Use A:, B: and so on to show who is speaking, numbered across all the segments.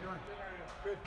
A: on. Good.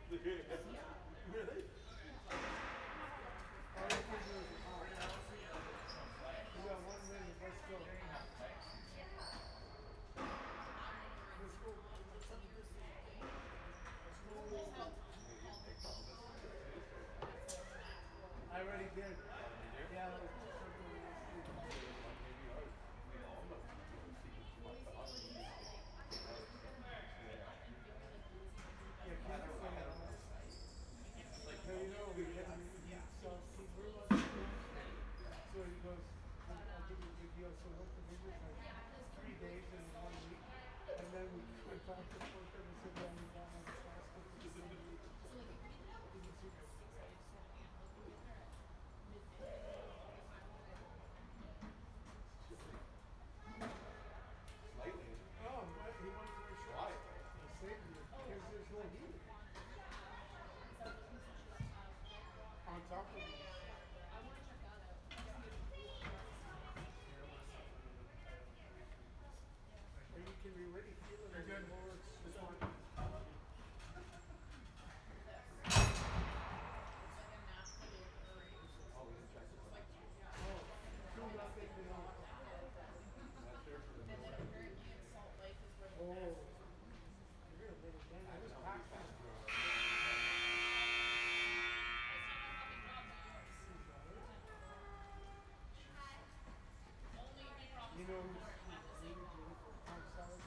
A: Really? All you can do is you got 1 minute, let's go. Let's go. I already did. Yeah, like something last week. Yeah, Canada. So you know, we had he saw Steve Bruce. So he goes, I'll give you a good deal. So what's the business like? 3 days in 1 week. And then we went back to Portland and said, well, we got my class.
B: Slightly.
A: Oh, but he wants to wear shorts. He saved me. Because there's no heat. On top of it. Or you can be ready feeling it more. This one.
B: Oh, we can check this one.
A: Oh, 2-0 to no.
B: Not sure for the middle.
A: Oh, you're gonna make it down. I was packed. You know who's really beautiful? Tom Selleck.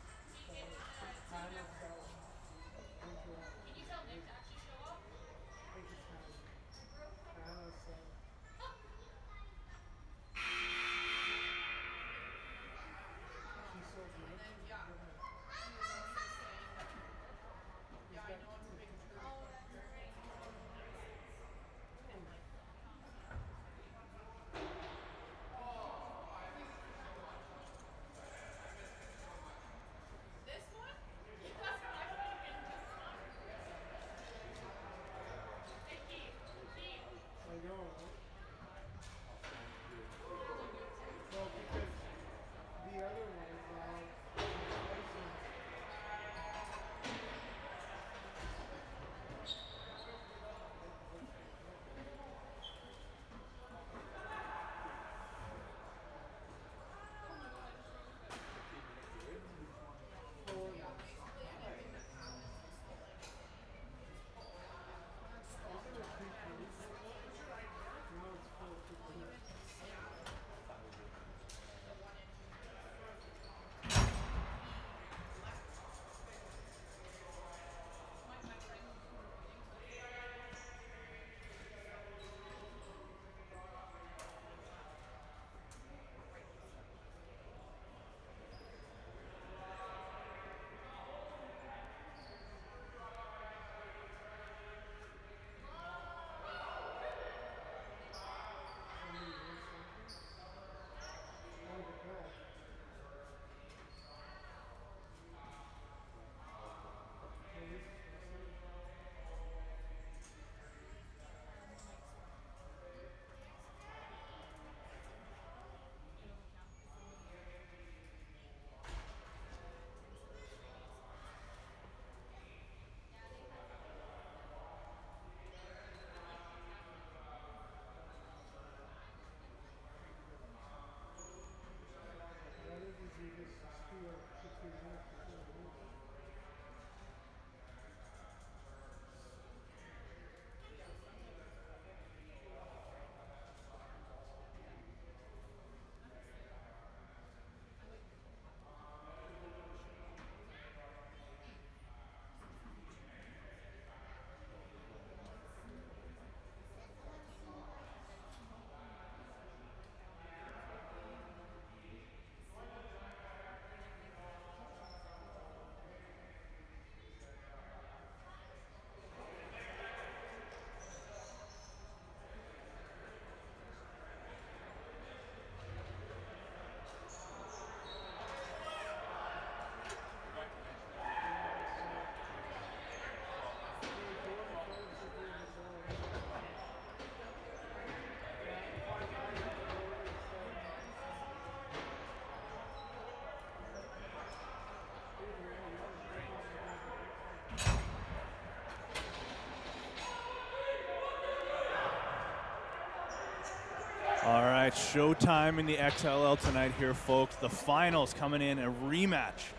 C: It's showtime in the XLL tonight here, folks. The finals coming in, a rematch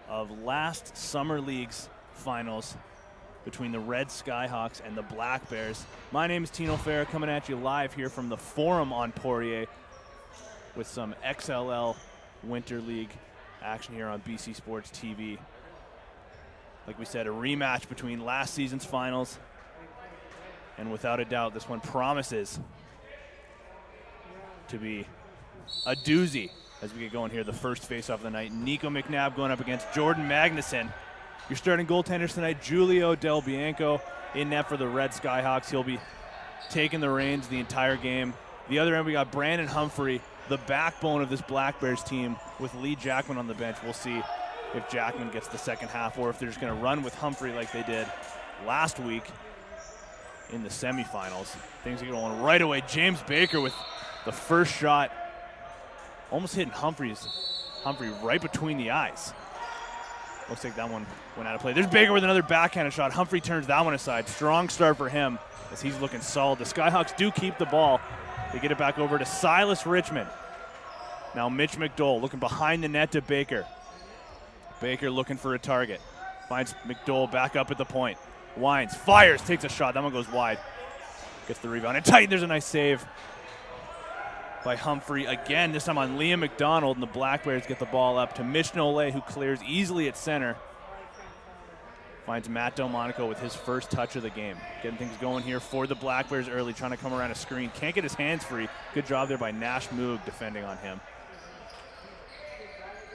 C: of last Summer League's finals between the Red Skyhawks and the Black Bears. My name is Tino Farah, coming at you live here from the Forum on Poirier with some XLL Winter League action here on BC Sports TV. Like we said, a rematch between last season's finals, and without a doubt, this one promises to be a doozy as we get going here. The first face-off of the night, Nico Mcnabb going up against Jordan Magnuson. Your starting goaltenders tonight, Giulio Del Bianco in net for the Red Skyhawks. He'll be taking the reins the entire game. The other end, we got Brandon Humphrey, the backbone of this Black Bears team, with Lee Jackman on the bench. We'll see if Jackman gets the second half or if they're just going to run with Humphrey like they did last week in the semifinals. Things are going right away. James Baker with the first shot, almost hitting Humphrey right between the eyes. Looks like that one went out of play. There's Baker with another backhanded shot. Humphrey turns that one aside. Strong start for him as he's looking solid. The Skyhawks do keep the ball. They get it back over to Silas Richmond. Now Mitch McDowell looking behind the net to Baker. Baker looking for a target. Finds McDowell back up at the point. Wines, fires, takes a shot. That one goes wide. Gets the rebound. And tight, there's a nice save by Humphrey again, this time on Liam McDonald, and the Black Bears get the ball up to Mitch Nole, who clears easily at center. Finds Matt Delmonico with his first touch of the game. Getting things going here for the Black Bears early, trying to come around a screen. Can't get his hands free. Good job there by Nash Moog defending on him.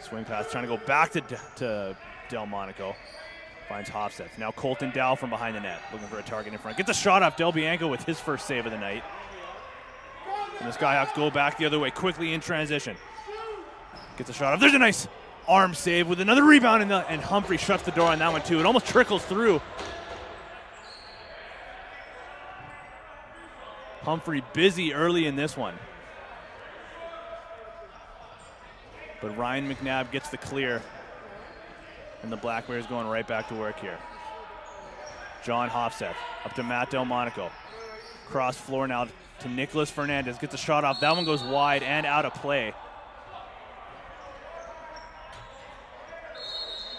C: Swing pass, trying to go back to Delmonico. Finds Hofseth. Now Colton Dao from behind the net, looking for a target in front. Gets a shot off Del Bianco with his first save of the night. And the Skyhawks go back the other way quickly in transition. Gets a shot off. There's a nice arm save with another rebound, and Humphrey shuts the door on that one too. It almost trickles through. Humphrey busy early in this one. But Ryan Mcnabb gets the clear, and the Black Bears going right back to work here. John Hofseth up to Matt Delmonico. Cross floor now to Nicholas Fernandez. Gets a shot off. That one goes wide and out of play.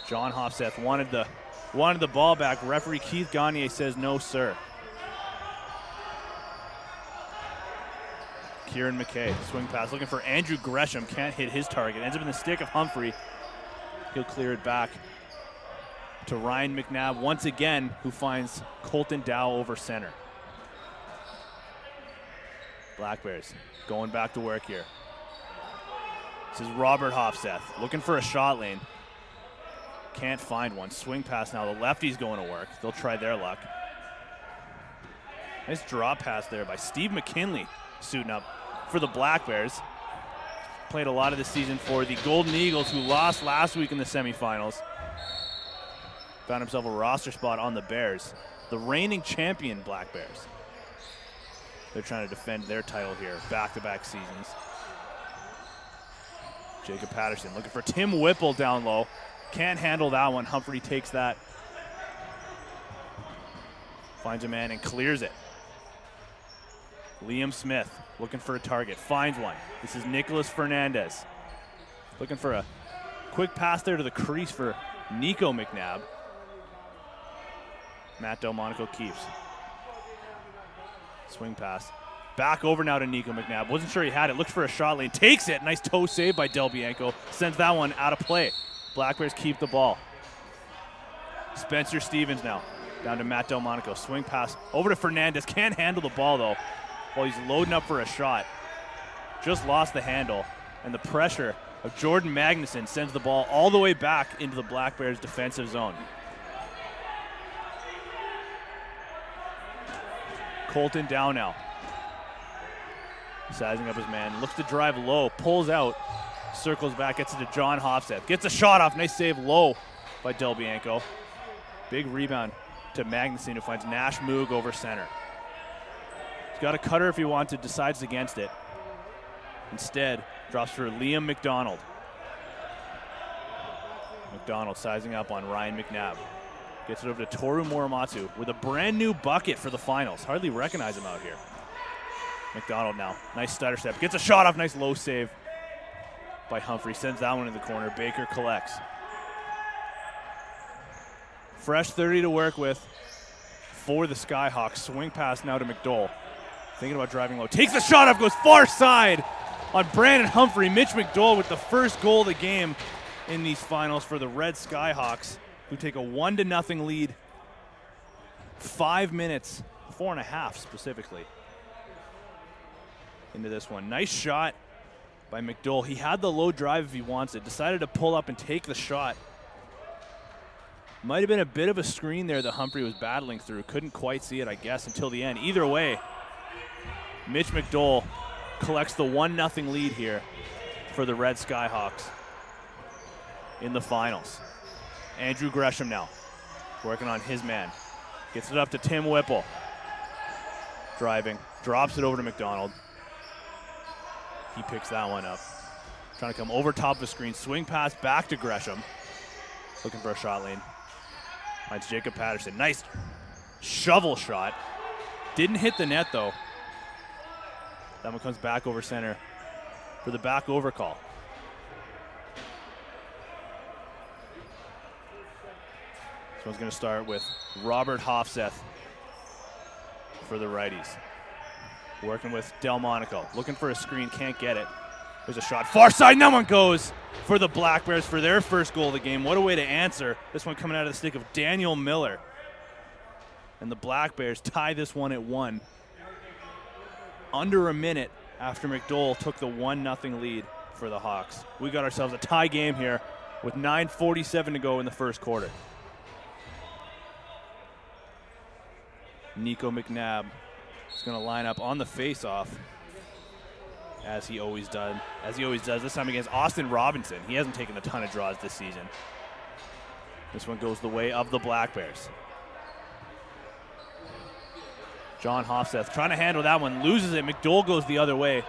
C: John Hofseth wanted the ball back. Referee Keith Gagne says no, sir. Kieran McKay, swing pass, looking for Andrew Gresham. Can't hit his target. Ends up in the stick of Humphrey. He'll clear it back to Ryan Mcnabb once again, who finds Colton Dao over center. Black Bears going back to work here. This is Robert Hofseth looking for a shot lane. Can't find one. Swing pass now. The lefty's going to work. They'll try their luck. Nice drop pass there by Steve McKinley, suiting up for the Black Bears. Played a lot of the season for the Golden Eagles, who lost last week in the semifinals. Found himself a roster spot on the Bears. The reigning champion Black Bears. They're trying to defend their title here, back-to-back seasons. Jacob Patterson looking for Tim Whipple down low. Can't handle that one. Humphrey takes that. Finds a man and clears it. Liam Smith looking for a target. Finds one. This is Nicholas Fernandez. Looking for a quick pass there to the crease for Nico Mcnabb. Matt Delmonico keeps. Swing pass. Back over now to Nico Mcnabb. Wasn't sure he had it. Looks for a shot lane. Takes it. Nice toe save by Del Bianco. Sends that one out of play. Black Bears keep the ball. Spencer Stevens now. Down to Matt Delmonico. Swing pass over to Fernandez. Can't handle the ball though while he's loading up for a shot. Just lost the handle. And the pressure of Jordan Magnuson sends the ball all the way back into the Black Bears defensive zone. Colton Dao now. Sizing up his man. Looks to drive low. Pulls out. Circles back. Gets it to John Hofseth. Gets a shot off. Nice save low by Del Bianco. Big rebound to Magnuson, who finds Nash Moog over center. He's got a cutter if he wants it. Decides against it. Instead, drops for Liam McDonald. McDonald sizing up on Ryan Mcnabb. Gets it over to Toru Muramatsu with a brand new bucket for the finals. Hardly recognize him out here. McDonald now. Nice stutter step. Gets a shot off. Nice low save by Humphrey. Sends that one in the corner. Baker collects. Fresh 30 to work with for the Skyhawks. Swing pass now to McDowell. Thinking about driving low. Takes the shot off. Goes far side on Brandon Humphrey. Mitch McDowell with the first goal of the game in these finals for the Red Skyhawks, who take a 1-0 lead. 5 minutes, 4.5 specifically, into this one. Nice shot by McDowell. He had the low drive if he wants it. Decided to pull up and take the shot. Might have been a bit of a screen there that Humphrey was battling through. Couldn't quite see it, I guess, until the end. Either way, Mitch McDowell collects the 1-0 lead here for the Red Skyhawks in the finals. Andrew Gresham now working on his man. Gets it up to Tim Whipple. Driving, drops it over to McDonald. He picks that one up. Trying to come over top of the screen. Swing pass back to Gresham. Looking for a shot lane. Finds Jacob Patterson. Nice shovel shot. Didn't hit the net though. That one comes back over center for the back over call. This one's going to start with Robert Hofseth for the righties. Working with Delmonico. Looking for a screen, can't get it. There's a shot. Far side, and that one goes for the Black Bears for their first goal of the game. What a way to answer. This one coming out of the stick of Daniel Miller. And the Black Bears tie this one at 1. Under a minute after McDowell took the 1-0 lead for the Hawks. We got ourselves a tie game here with 9:47 to go in the first quarter. Nico Mcnabb is going to line up on the face-off, as he always does. This time against Austin Robinson. He hasn't taken a ton of draws this season. This one goes the way of the Black Bears. John Hofseth trying to handle that one, loses it. McDowell goes the other way.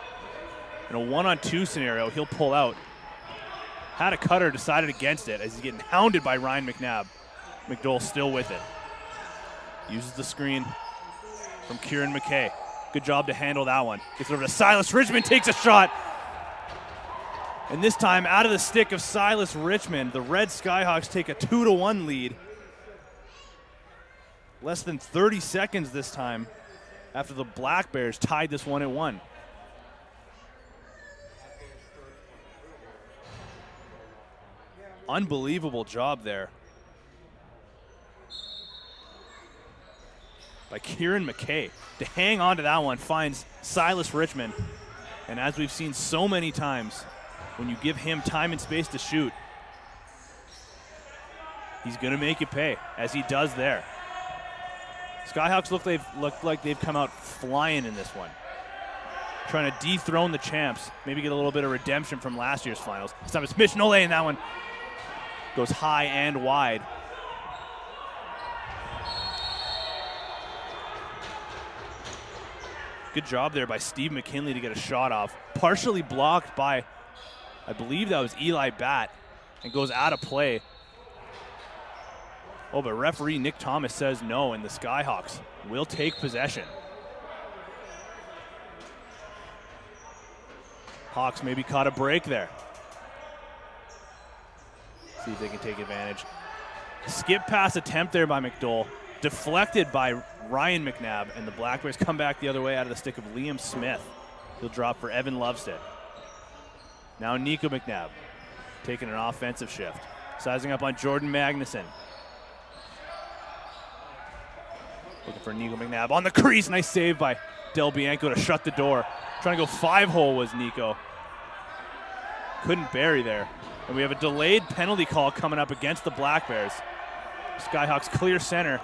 C: In a 1-on-2 scenario, he'll pull out. Had a cutter, decided against it as he's getting hounded by Ryan McNabb. McDowell still with it. Uses the screen from Kieran McKay. Good job to handle that one. Gets it over to Silas Richmond, takes a shot. And this time, out of the stick of Silas Richmond, the Red Skyhawks take a 2-1 lead. Less than 30 seconds this time after the Black Bears tied this one at 1. Unbelievable job there by Kieran McKay to hang on to that one. Finds Silas Richmond, and as we've seen so many times, when you give him time and space to shoot, he's going to make you pay, as he does there. Skyhawks look like they've come out flying in this one, trying to dethrone the champs, maybe get a little bit of redemption from last year's finals. This time it's Mitch Nole, and that one goes high and wide. Good job there by Steve McKinley to get a shot off. Partially blocked by, I believe that was Eli Batt, and goes out of play. Oh, but referee Nick Thomas says no, and the Skyhawks will take possession. Hawks maybe caught a break there. See if they can take advantage. Skip pass attempt there by McDowell. Deflected by Ryan McNabb, and the Black Bears come back the other way out of the stick of Liam Smith. He'll drop for Evan Lovestead. Now Nico McNabb taking an offensive shift. Sizing up on Jordan Magnuson. Looking for Nico McNabb on the crease. Nice save by Del Bianco to shut the door. Trying to go 5-hole was Nico. Couldn't bury there. And we have a delayed penalty call coming up against the Black Bears. Skyhawks clear center.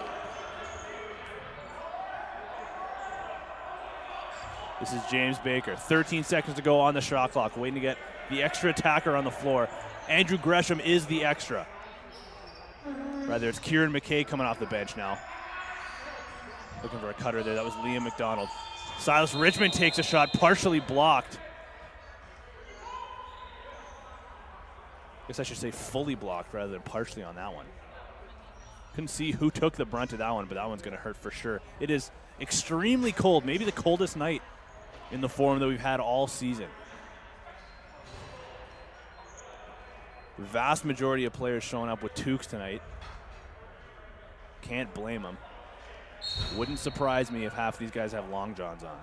C: This is James Baker. 13 seconds to go on the shot clock, waiting to get the extra attacker on the floor. Andrew Gresham is the extra. Rather, it's Kieran McKay coming off the bench now. Looking for a cutter there. That was Liam McDonald. Silas Richmond takes a shot, partially blocked. I guess I should say fully blocked rather than partially on that one. Couldn't see who took the brunt of that one, but that one's going to hurt for sure. It is extremely cold, maybe the coldest night in the form that we've had all season. The vast majority of players showing up with toques tonight. Can't blame them. Wouldn't surprise me if half of these guys have long johns on.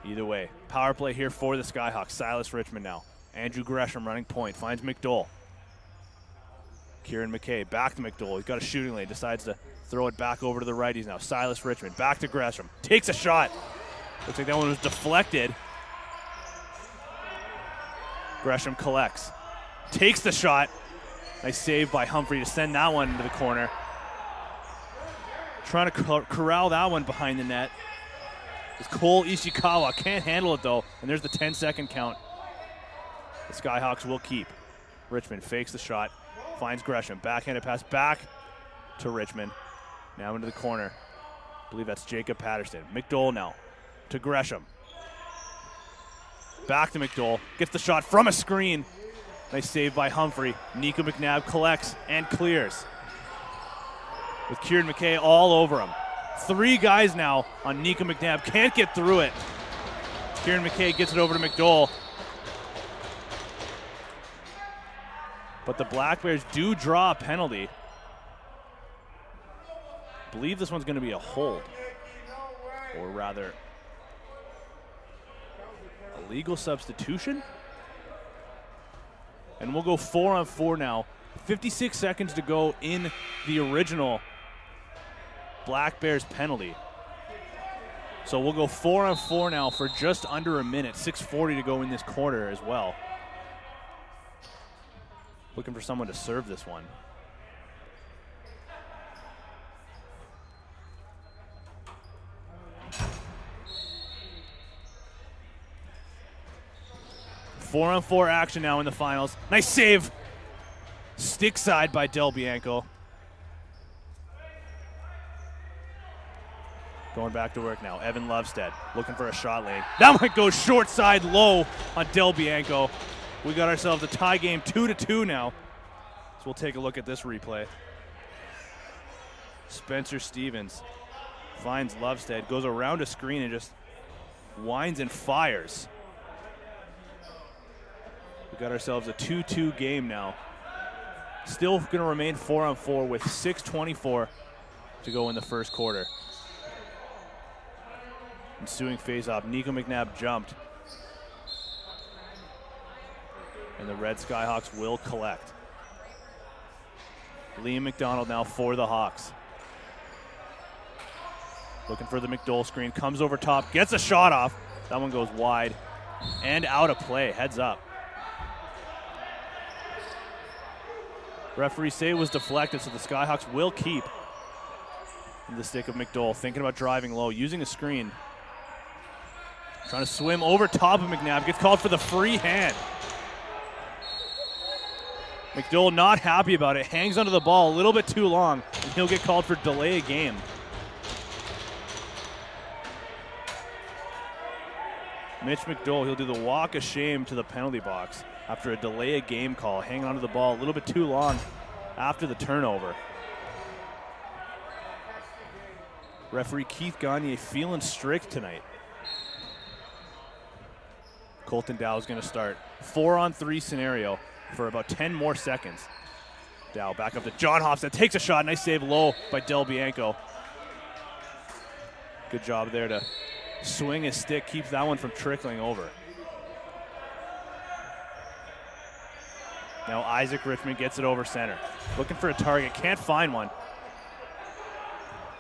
C: Either way, power play here for the Skyhawks. Silas Richmond now. Andrew Gresham running point, finds McDole. Kieran McKay back to McDole. He's got a shooting lane, decides to throw it back over to the righties now. Silas Richmond back to Gresham. Takes a shot. Looks like that one was deflected. Gresham collects. Takes the shot. Nice save by Humphrey to send that one into the corner. Trying to corral that one behind the net. It's Cole Ishikawa. Can't handle it though. And there's the 10-second count. The Skyhawks will keep. Richmond fakes the shot. Finds Gresham. Backhanded pass back to Richmond. Now into the corner. I believe that's Jacob Patterson. McDole now to Gresham. Back to McDole. Gets the shot from a screen. Nice save by Humphrey. Nico Mcnabb collects and clears. With Kieran McKay all over him. 3 guys now on Nico McNabb. Can't get through it. Kieran McKay gets it over to McDole. But the Black Bears do draw a penalty. I believe this one's going to be a hold. Or rather, a legal substitution. And we'll go 4-on-4 now. 56 seconds to go in the original Black Bears penalty. So we'll go 4-on-4 now for just under a minute. 6:40 to go in this quarter as well. Looking for someone to serve this one. Four-on-4 action now in the finals. Nice save. Stick side by Del Bianco. Going back to work now. Evan Lovestead looking for a shot lane. That one goes short side low on Del Bianco. We got ourselves a tie game 2-2 now. So we'll take a look at this replay. Spencer Stevens finds Lovestead, goes around a screen and just winds and fires. We got ourselves a 2-2 game now. Still going to remain 4-on-4 with 6:24 to go in the first quarter. Ensuing face-off, Nico Mcnabb jumped. And the Red Skyhawks will collect. Liam McDonald now for the Hawks. Looking for the McDole screen, comes over top, gets a shot off. That one goes wide and out of play, heads up. Referee say it was deflected, so the Skyhawks will keep the stick of McDole. Thinking about driving low, using a screen. Trying to swim over top of McNabb, gets called for the free hand. McDole not happy about it, hangs onto the ball a little bit too long, and he'll get called for delay of game. Mitch McDole, he'll do the walk of shame to the penalty box after a delay of game call, hanging onto the ball a little bit too long after the turnover. Referee Keith Gagne feeling strict tonight. Colton Dao is going to start. 4-on-3 scenario for about 10 more seconds. Dao back up to John Hofstad, takes a shot, nice save low by Del Bianco. Good job there to swing his stick, keeps that one from trickling over. Now Isaac Richmond gets it over center. Looking for a target, can't find one.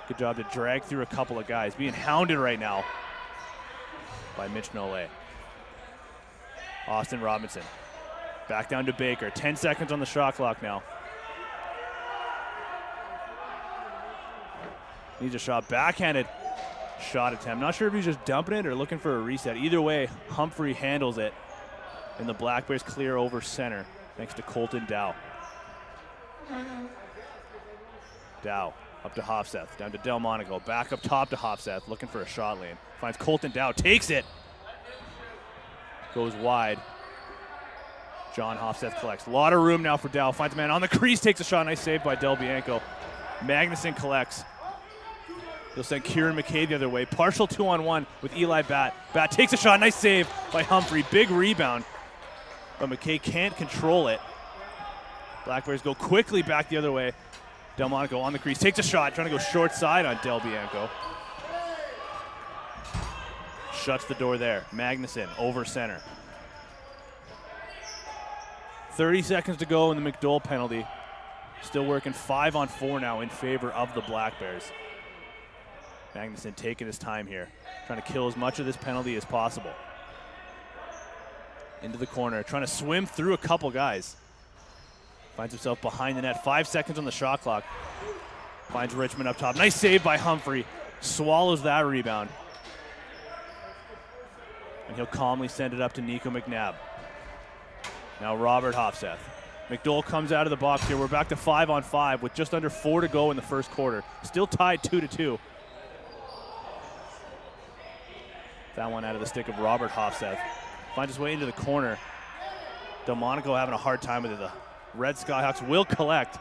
C: Good job to drag through a couple of guys. Being hounded right now by Mitch Nole. Austin Robinson. Back down to Baker. 10 seconds on the shot clock now. Needs a shot. Backhanded shot attempt. Not sure if he's just dumping it or looking for a reset. Either way, Humphrey handles it. And the Black Bears clear over center thanks to Colton Dao. Dao up to Hofseth. Down to Delmonico. Back up top to Hofseth. Looking for a shot lane. Finds Colton Dao. Takes it. Goes wide. John Hofseth collects. A lot of room now for Dao. Finds a man on the crease. Takes a shot. Nice save by Del Bianco. Magnuson collects. He'll send Kieran McKay the other way. Partial 2-on-1 with Eli Batt. Batt takes a shot. Nice save by Humphrey. Big rebound. But McKay can't control it. Black Bears go quickly back the other way. Delmonico on the crease. Takes a shot. Trying to go short side on Del Bianco. Shuts the door there. Magnuson over center. 30 seconds to go in the McDowell penalty. Still working 5-on-4 now in favor of the Black Bears. Magnuson taking his time here, trying to kill as much of this penalty as possible. Into the corner, trying to swim through a couple guys. Finds himself behind the net. 5 seconds on the shot clock. Finds Richmond up top. Nice save by Humphrey. Swallows that rebound. And he'll calmly send it up to Nico Mcnabb. Now Robert Hofseth. McDowell comes out of the box here. We're back to 5-on-5 with just under 4 to go in the first quarter. Still tied 2-2. That one out of the stick of Robert Hofseth. Finds his way into the corner. Delmonico having a hard time with it. The Red Skyhawks will collect.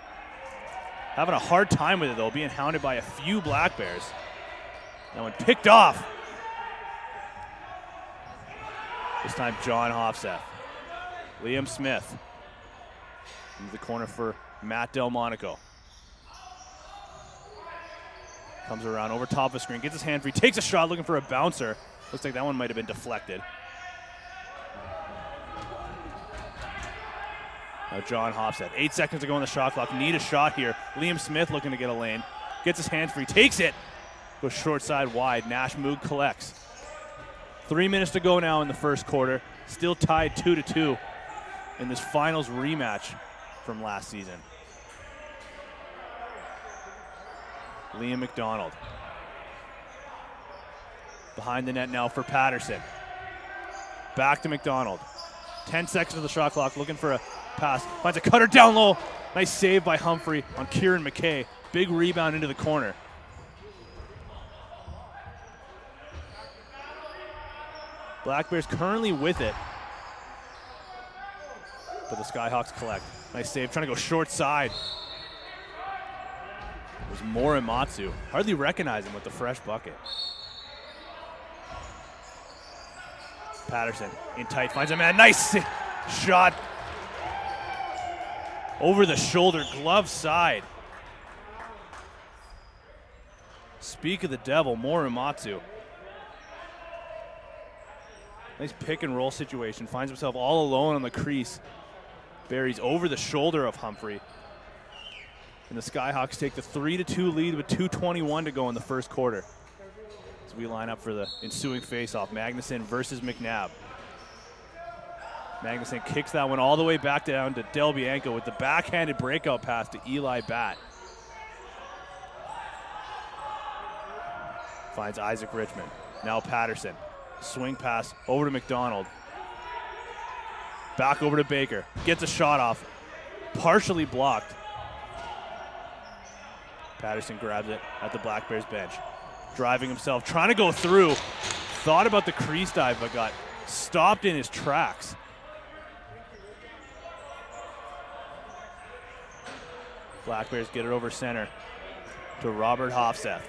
C: Having a hard time with it though, being hounded by a few Black Bears. That one picked off. This time John Hofseth. Liam Smith. Into the corner for Matt Delmonico. Comes around over top of the screen, gets his hand free, takes a shot looking for a bouncer. Looks like that one might have been deflected. Now John Hofseth, 8 seconds to go on the shot clock. Need a shot here. Liam Smith looking to get a lane. Gets his hand free, takes it. Goes short side wide. Nash Moog collects. 3 minutes to go now in the first quarter. Still tied 2-2 in this finals rematch from last season. Liam McDonald. Behind the net now for Patterson. Back to McDonald. 10 seconds of the shot clock, looking for a pass. Finds a cutter down low. Nice save by Humphrey on Kieran McKay. Big rebound into the corner. Black Bears currently with it. But the Skyhawks collect. Nice save, trying to go short side. It was Morimatsu. Hardly recognize him with the fresh bucket. Patterson in tight, finds a man. Nice shot. Over the shoulder, glove side. Speak of the devil, Morimatsu. Nice pick and roll situation. Finds himself all alone on the crease. Buries over the shoulder of Humphrey. And the Skyhawks take the 3-2 lead with 2:21 to go in the first quarter. As we line up for the ensuing faceoff, Magnuson versus Mcnabb. Magnuson kicks that one all the way back down to Del Bianco with the backhanded breakout pass to Eli Batt. Finds Isaac Richmond. Now Patterson. Swing pass over to McDonald. Back over to Baker. Gets a shot off. Partially blocked. Patterson grabs it at the Black Bears bench. Driving himself, trying to go through. Thought about the crease dive, but got stopped in his tracks. Black Bears get it over center to Robert Hofseth.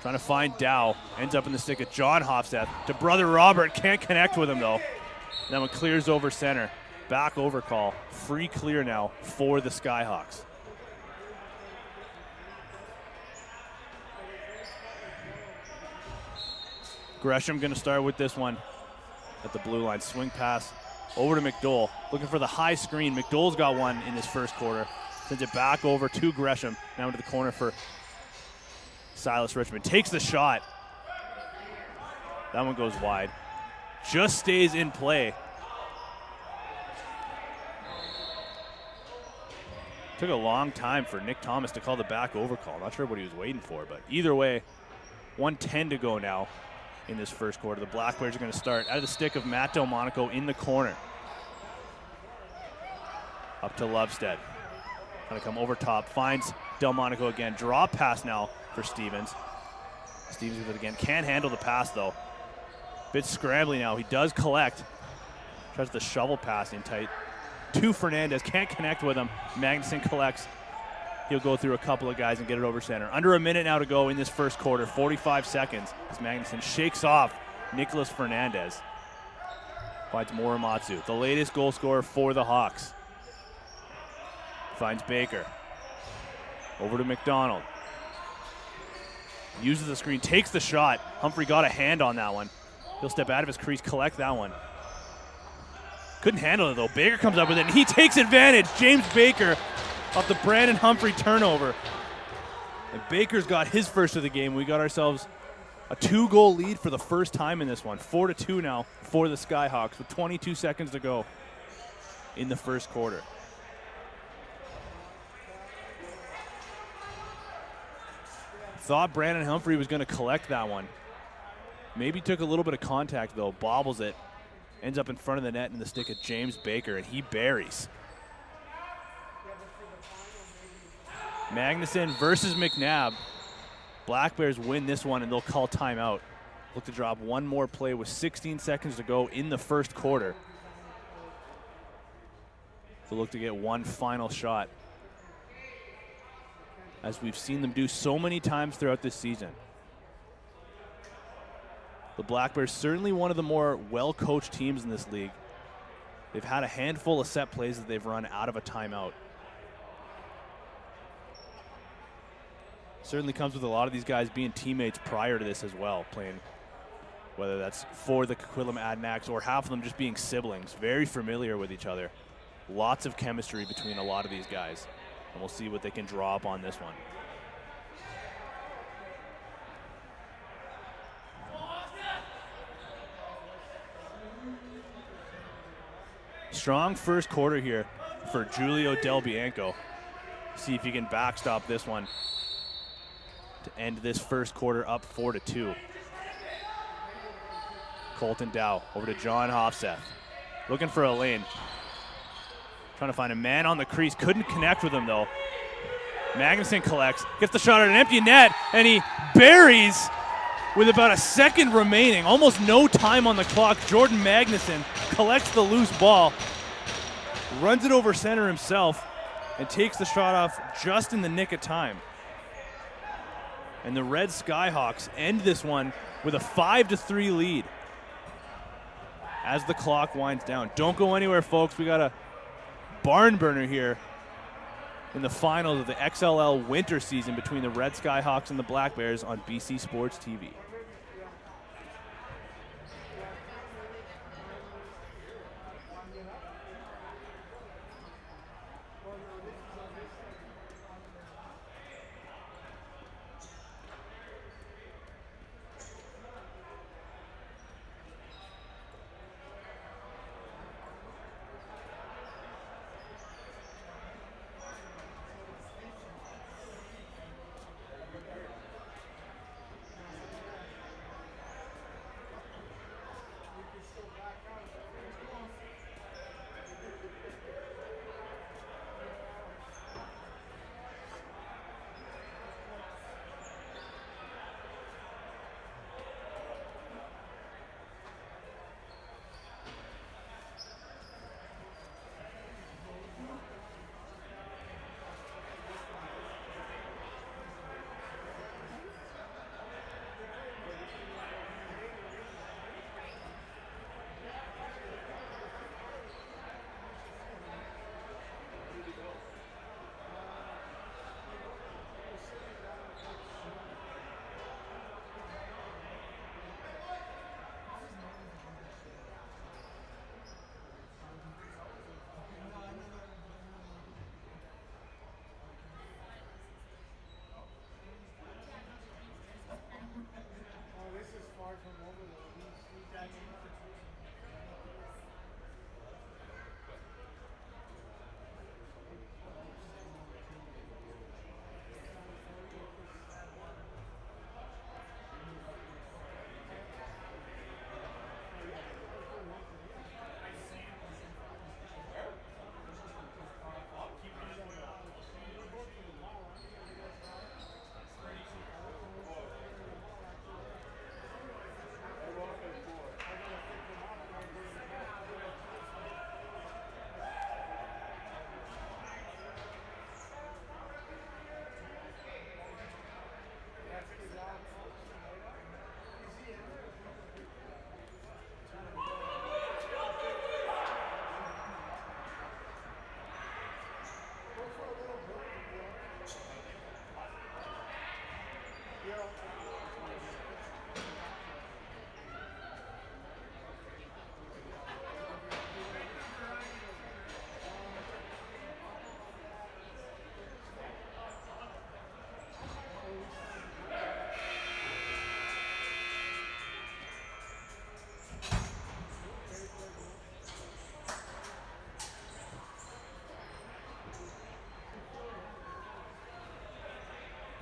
C: Trying to find Dao. Ends up in the stick of John Hofseth to brother Robert. Can't connect with him though. That one clears over center. Back over call. Free clear now for the Skyhawks. Gresham going to start with this one at the blue line. Swing pass over to McDowell. Looking for the high screen. McDowell's got one in this first quarter. Sends it back over to Gresham. Now into the corner for Silas Richmond. Takes the shot. That one goes wide. Just stays in play. Took a long time for Nick Thomas to call the back over call. Not sure what he was waiting for, but either way, 1:10 to go now in this first quarter. The Black Bears are going to start out of the stick of Matt Delmonico in the corner. Up to Lovestead. Trying to come over top. Finds Delmonico again. Drop pass now for Stevens. Stevens with it again. Can't handle the pass though. Bit scrambly now. He does collect. Tries the shovel pass in tight. To Fernandez. Can't connect with him. Magnuson collects. he'll go through a couple of guys and get it over center. Under a minute now to go in this first quarter, 45 seconds, as Magnuson shakes off Nicholas Fernandez. Finds Morimatsu, the latest goal scorer for the Hawks. Finds Baker. Over to McDonald. Uses the screen, takes the shot. Humphrey got a hand on that one. He'll step out of his crease, collect that one. Couldn't handle it though. Baker comes up with it and he takes advantage. James Baker off the Brandon Humphrey turnover. And Baker's got his first of the game. We got ourselves a 2-goal lead for the first time in this one. 4-2 now for the Skyhawks with 22 seconds to go in the first quarter. Thought Brandon Humphrey was going to collect that one. Maybe took a little bit of contact though, bobbles it. Ends up in front of the net in the stick of James Baker, and he buries. Magnuson versus McNabb. Black Bears win this one, and they'll call timeout. Look to drop one more play with 16 seconds to go in the first quarter. So look to get one final shot, as we've seen them do so many times throughout this season. The Black Bears certainly one of the more well-coached teams in this league. They've had a handful of set plays that they've run out of a timeout. Certainly comes with a lot of these guys being teammates prior to this as well, playing, whether that's for the Coquitlam Adanacs or half of them just being siblings, very familiar with each other. Lots of chemistry between a lot of these guys, and we'll see what they can draw up on this one. Strong first quarter here for Julio Del Bianco. See if he can backstop this one to end this first quarter up 4-2. Colton Dao over to John Hofseth. Looking for a lane. Trying to find a man on the crease. Couldn't connect with him though. Magnuson collects, gets the shot at an empty net, and he buries with about a second remaining. Almost no time on the clock. Jordan Magnuson collects the loose ball, runs it over center himself, and takes the shot off just in the nick of time. And the Red Skyhawks end this one with a 5-3 lead as the clock winds down. Don't go anywhere, folks. We got a barn burner here in the finals of the XLL Winter season between the Red Skyhawks and the Black Bears on BC Sports TV.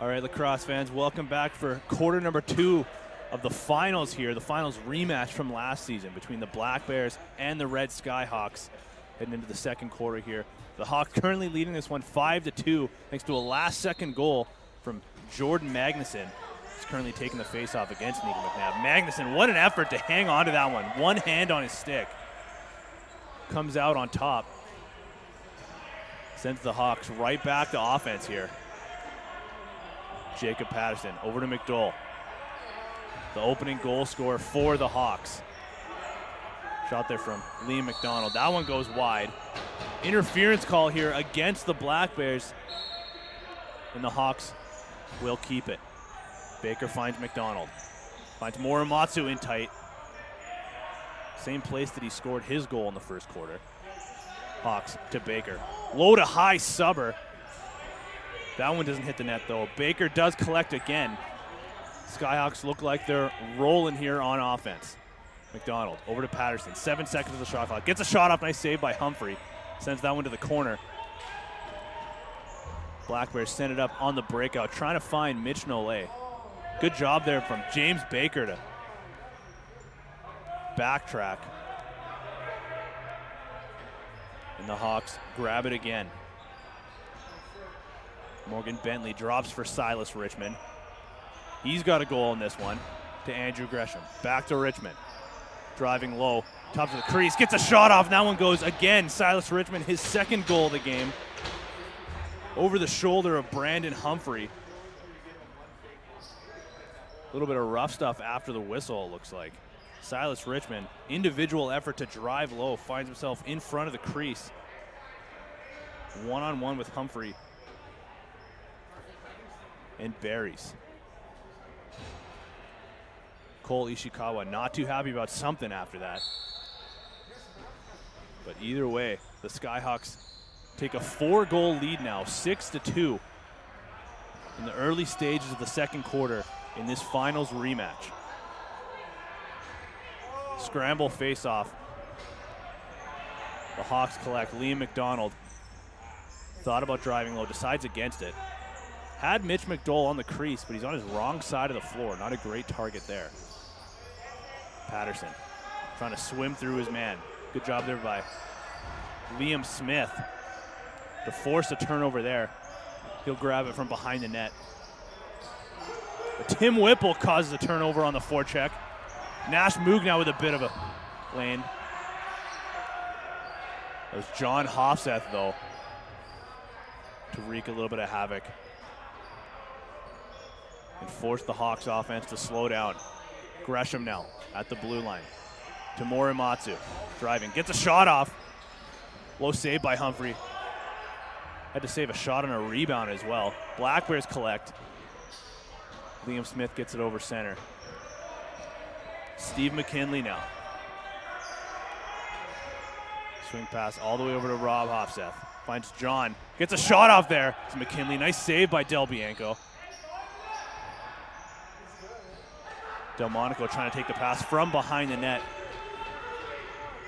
C: All right, lacrosse fans, welcome back for quarter number 2 of the finals here. The finals rematch from last season between the Black Bears and the Red Skyhawks heading into the second quarter here. The Hawks currently leading this one 5-2 thanks to a last-second goal from Jordan Magnuson. He's currently taking the face-off against Nico Mcnabb. Magnuson, what an effort to hang on to that one. One hand on his stick. Comes out on top. Sends the Hawks right back to offense here. Jacob Patterson over to McDowell. The opening goal scorer for the Hawks. Shot there from Liam McDonald. That one goes wide. Interference call here against the Black Bears. And the Hawks will keep it. Baker finds McDonald. Finds Morimatsu in tight. Same place that he scored his goal in the first quarter. Hawks to Baker. Low to high subber. That one doesn't hit the net though. Baker does collect again. Skyhawks look like they're rolling here on offense. McDonald over to Patterson. 7 seconds of the shot clock. Gets a shot off. Nice save by Humphrey. Sends that one to the corner. Black Bears send it up on the breakout, trying to find Mitch Nole. Good job there from James Baker to backtrack. And the Hawks grab it again. Morgan Bentley drops for Silas Richmond. He's got a goal in this one to Andrew Gresham. Back to Richmond. Driving low, top of the crease, gets a shot off, and that one goes again. Silas Richmond, his second goal of the game. Over the shoulder of Brandon Humphrey. A little bit of rough stuff after the whistle, it looks like. Silas Richmond, individual effort to drive low, finds himself in front of the crease. One-on-one with Humphrey. And buries. Cole Ishikawa not too happy about something after that. But either way, the Skyhawks take a 4-goal lead now, 6-2 in the early stages of the second quarter in this finals rematch. Scramble face-off. The Hawks collect. Liam McDonald thought about driving low, decides against it. Had Mitch McDowell on the crease, but he's on his wrong side of the floor. Not a great target there. Patterson trying to swim through his man. Good job there by Liam Smith to force a turnover there. He'll grab it from behind the net. But Tim Whipple causes a turnover on the forecheck. Nash Moog now with a bit of a lane. That was John Hofseth, though, to wreak a little bit of havoc and force the Hawks offense to slow down. Gresham now at the blue line to Morimatsu. Driving, gets a shot off. Low save by Humphrey. Had to save a shot on a rebound as well. Black Bears collect. Liam Smith gets it over center. Steve McKinley now. Swing pass all the way over to Rob Hofseth. Finds John. Gets a shot off there. It's McKinley. Nice save by Del Bianco. Delmonico trying to take the pass from behind the net.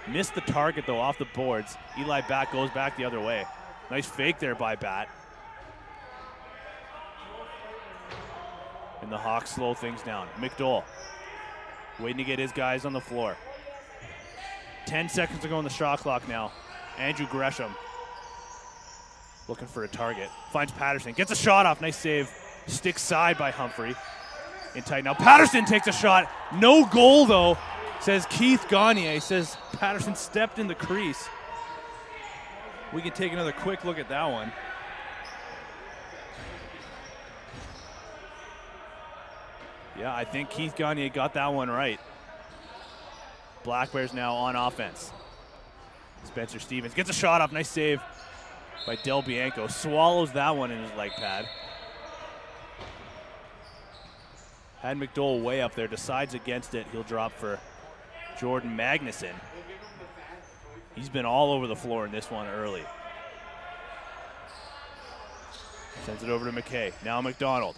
C: Missed the target, though, off the boards. Eli Bat goes back the other way. Nice fake there by Bat. And the Hawks slow things down. McDowell waiting to get his guys on the floor. 10 seconds to go on the shot clock now. Andrew Gresham looking for a target. Finds Patterson. Gets a shot off. Nice save. Stick side by Humphrey. In tight now. Patterson takes a shot. No goal, though, says Keith Gagne. Says Patterson stepped in the crease. We can take another quick look at that one. Yeah, I think Keith Gagne got that one right. Black Bears now on offense. Spencer Stevens gets a shot off. Nice save by Del Bianco. Swallows that one in his leg pad. Had McDowell way up there, decides against it. He'll drop for Jordan Magnuson. He's been all over the floor in this one early. Sends it over to McKay. Now McDonald.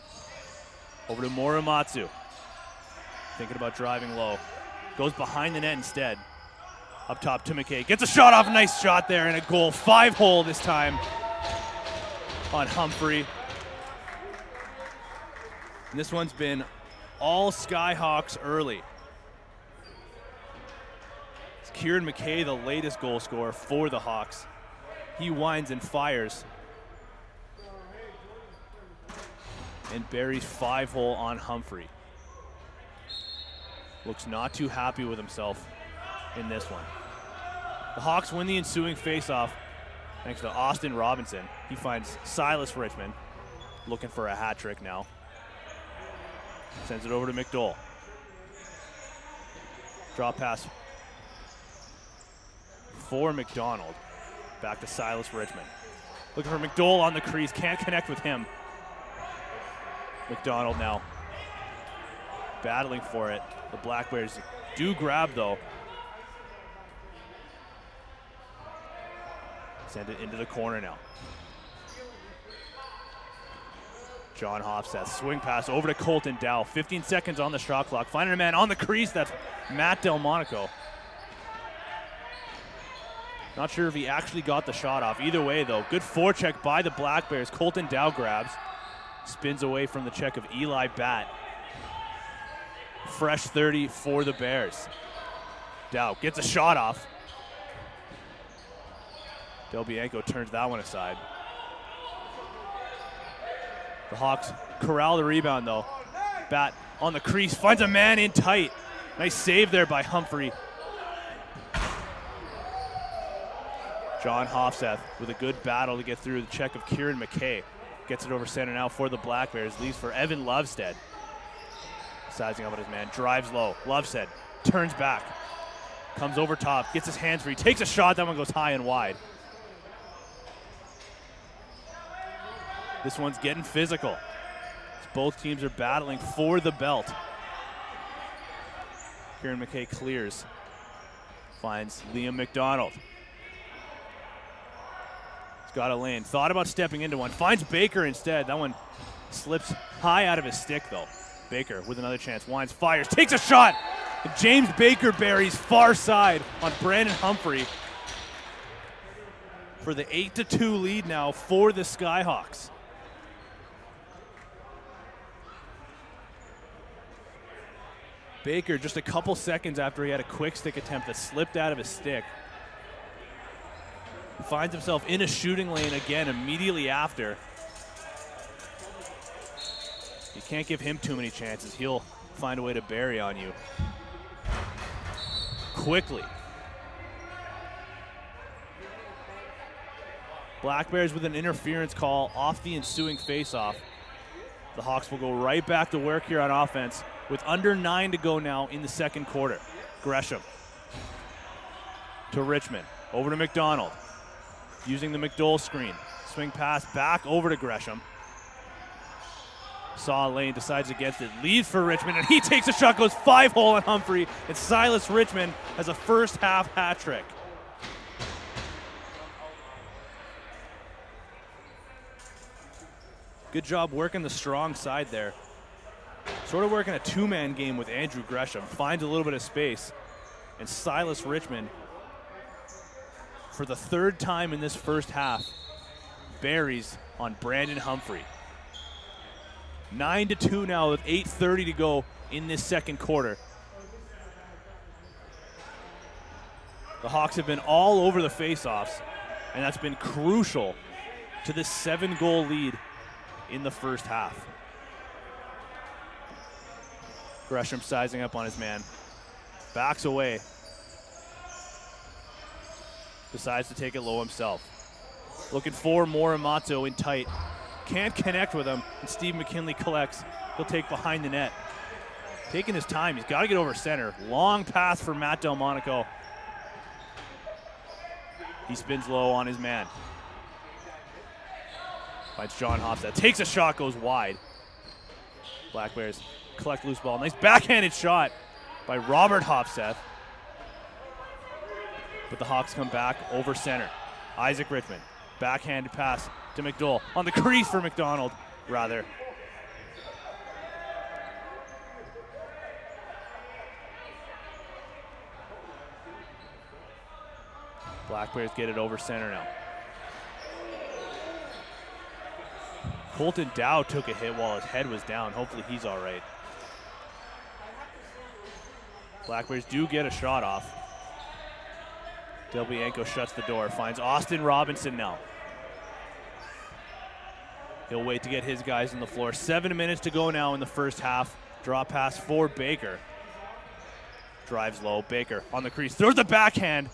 C: Over to Morimatsu. Thinking about driving low. Goes behind the net instead. Up top to McKay. Gets a shot off. Nice shot there and a goal. 5-hole this time on Humphrey. And this one's been all Skyhawks early. It's Kieran McKay, the latest goal scorer for the Hawks. He winds and fires. And buries 5-hole on Humphrey. Looks not too happy with himself in this one. The Hawks win the ensuing faceoff thanks to Austin Robinson. He finds Silas Richmond, looking for a hat trick now. Sends it over to McDowell. Drop pass for McDonald. Back to Silas Richmond. Looking for McDowell on the crease, can't connect with him. McDonald now battling for it. The Black Bears do grab though. Send it into the corner now. John Hofseth, swing pass over to Colton Dao. 15 seconds on the shot clock. Finding a man on the crease, that's Matt Delmonico. Not sure if he actually got the shot off. Either way though, good forecheck by the Black Bears. Colton Dao grabs. Spins away from the check of Eli Batt. Fresh 30 for the Bears. Dow gets a shot off. Del Bianco turns that one aside. The Hawks corral the rebound though. Batt on the crease, finds a man in tight. Nice save there by Humphrey. John Hofseth with a good battle to get through the check of Kieran McKay. Gets it over center now for the Black Bears. Leaves for Evan Lovestead. Sizing up on his man. Drives low. Lovestead turns back. Comes over top. Gets his hands free. Takes a shot. That one goes high and wide. This one's getting physical. As both teams are battling for the belt. Kieran McKay clears. Finds Liam McDonald. Got a lane. Thought about stepping into one. Finds Baker instead. That one slips high out of his stick though. Baker with another chance. Winds, fires, takes a shot. And James Baker buries far side on Brandon Humphrey for the 8-2 lead now for the Skyhawks. Baker just a couple seconds after he had a quick stick attempt that slipped out of his stick. Finds himself in a shooting lane again immediately after. You can't give him too many chances. He'll find a way to bury on you. Quickly. Black Bears with an interference call off the ensuing faceoff. The Hawks will go right back to work here on offense with under 9 to go now in the second quarter. Gresham to Richmond. Over to McDonald. Using the McDowell screen. Swing pass back over to Gresham. Saw a lane, decides against it. Leads for Richmond, and he takes a shot, goes 5-hole on Humphrey, and Silas Richmond has a first half hat trick. Good job working the strong side there. Sort of working a two-man game with Andrew Gresham. Finds a little bit of space, and Silas Richmond, for the third time in this first half, buries on Brandon Humphrey. 9-2 now with 8:30 to go in this second quarter. The Hawks have been all over the faceoffs, and that's been crucial to this 7-goal lead in the first half. Gresham sizing up on his man. Backs away. Decides to take it low himself. Looking for Moramato in tight. Can't connect with him, and Steve McKinley collects. He'll take behind the net. Taking his time. He's got to get over center. Long pass for Matt Delmonico. He spins low on his man. Finds John Hofseth. Takes a shot, goes wide. Black Bears collect loose ball. Nice backhanded shot by Robert Hofseth. But the Hawks come back over center. Isaac Richmond, backhanded pass to McDowell. On the crease for McDonald, rather. Black Bears get it over center now. Colton Dao took a hit while his head was down. Hopefully he's all right. Black Bears do get a shot off. Del Bianco shuts the door, finds Austin Robinson now. He'll wait to get his guys on the floor. 7 minutes to go now in the first half. Draw pass for Baker. Drives low, Baker on the crease, throws the backhand.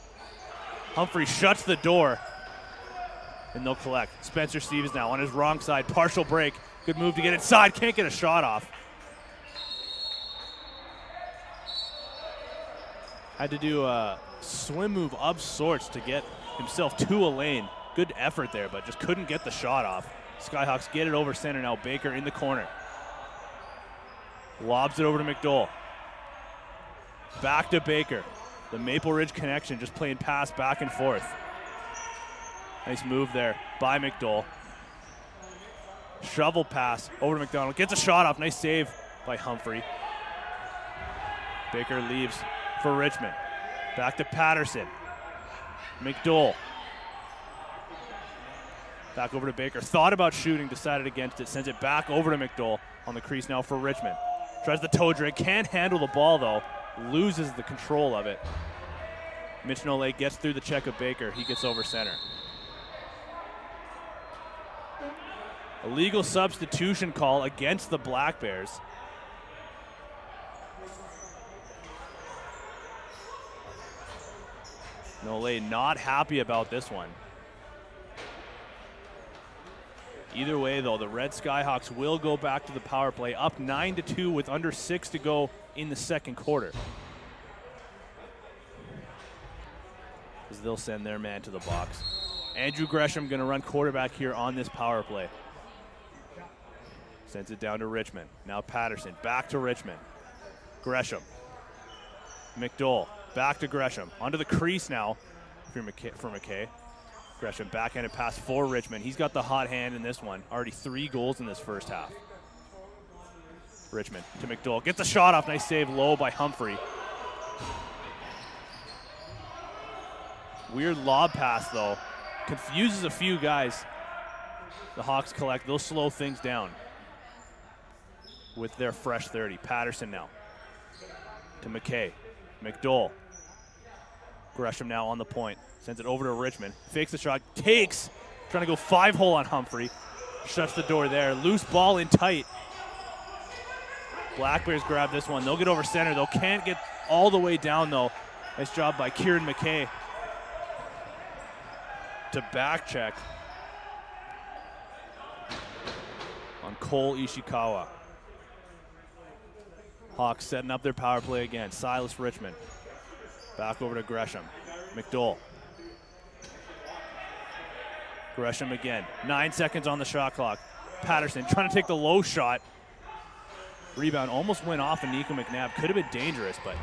C: Humphrey shuts the door, and they'll collect. Spencer Stevens now on his wrong side, partial break. Good move to get inside, can't get a shot off. Had to do a swim move of sorts to get himself to a lane. Good effort there, but just couldn't get the shot off. Skyhawks get it over center now. Baker in the corner. Lobs it over to McDowell. Back to Baker. The Maple Ridge connection just playing pass back and forth. Nice move there by McDowell. Shovel pass over to McDonald. Gets a shot off. Nice save by Humphrey. Baker leaves for Richmond. Back to Patterson. McDowell. Back over to Baker. Thought about shooting, decided against it. Sends it back over to McDowell on the crease now for Richmond. Tries the toe drag. Can't handle the ball though. Loses the control of it. Mitch Nole gets through the check of Baker. He gets over center. Illegal substitution call against the Black Bears. Nole not happy about this one. Either way, though, the Red Skyhawks will go back to the power play, up 9-2 with under 6 to go in the second quarter. As they'll send their man to the box. Andrew Gresham going to run quarterback here on this power play. Sends it down to Richmond. Now Patterson, back to Richmond. Gresham. McDowell, back to Gresham. Onto the crease now for McKay. Gresham backhanded pass for Richmond. He's got the hot hand in this one. Already 3 goals in this first half. Richmond to McDowell. Gets a shot off. Nice save low by Humphrey. Weird lob pass though. Confuses a few guys. The Hawks collect. They'll slow things down with their fresh 30. Patterson now to McKay. McDowell. Gresham now on the point. Sends it over to Richmond. Fakes the shot. Takes. Trying to go 5-hole on Humphrey. Shuts the door there. Loose ball in tight. Black Bears grab this one. They'll get over center. They can't get all the way down though. Nice job by Kieran McKay to back check on Cole Ishikawa. Hawks setting up their power play again. Silas Richmond. Back over to Gresham. McDowell. Gresham again. 9 seconds on the shot clock. Patterson trying to take the low shot. Rebound almost went off of Nico Mcnabb. Could have been dangerous, but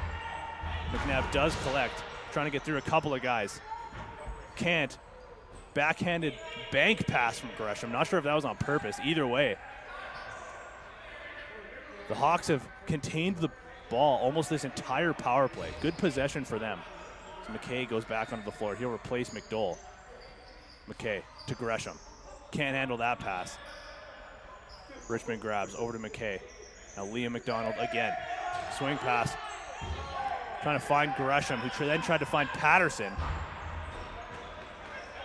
C: Mcnabb does collect. Trying to get through a couple of guys. Can't. Backhanded bank pass from Gresham. Not sure if that was on purpose. Either way. The Hawks have contained the ball almost this entire power play. Good possession for them. So McKay goes back onto the floor. He'll replace McDowell. McKay to Gresham. Can't handle that pass. Richmond grabs over to McKay. Now Liam McDonald again. Swing pass. Trying to find Gresham, who then tried to find Patterson.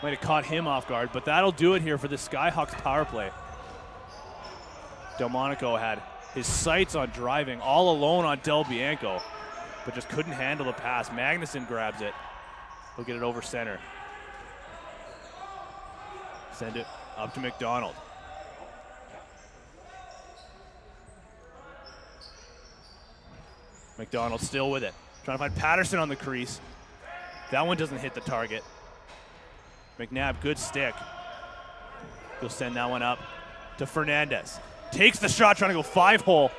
C: Might have caught him off guard, but that'll do it here for the Skyhawks power play. Delmonico had his sights on driving all alone on Del Bianco, but just couldn't handle the pass. Magnuson grabs it. He'll get it over center. Send it up to McDonald. McDonald still with it. Trying to find Patterson on the crease. That one doesn't hit the target. Mcnabb, good stick. He'll send that one up to Fernandez. Takes the shot, trying to go 5-hole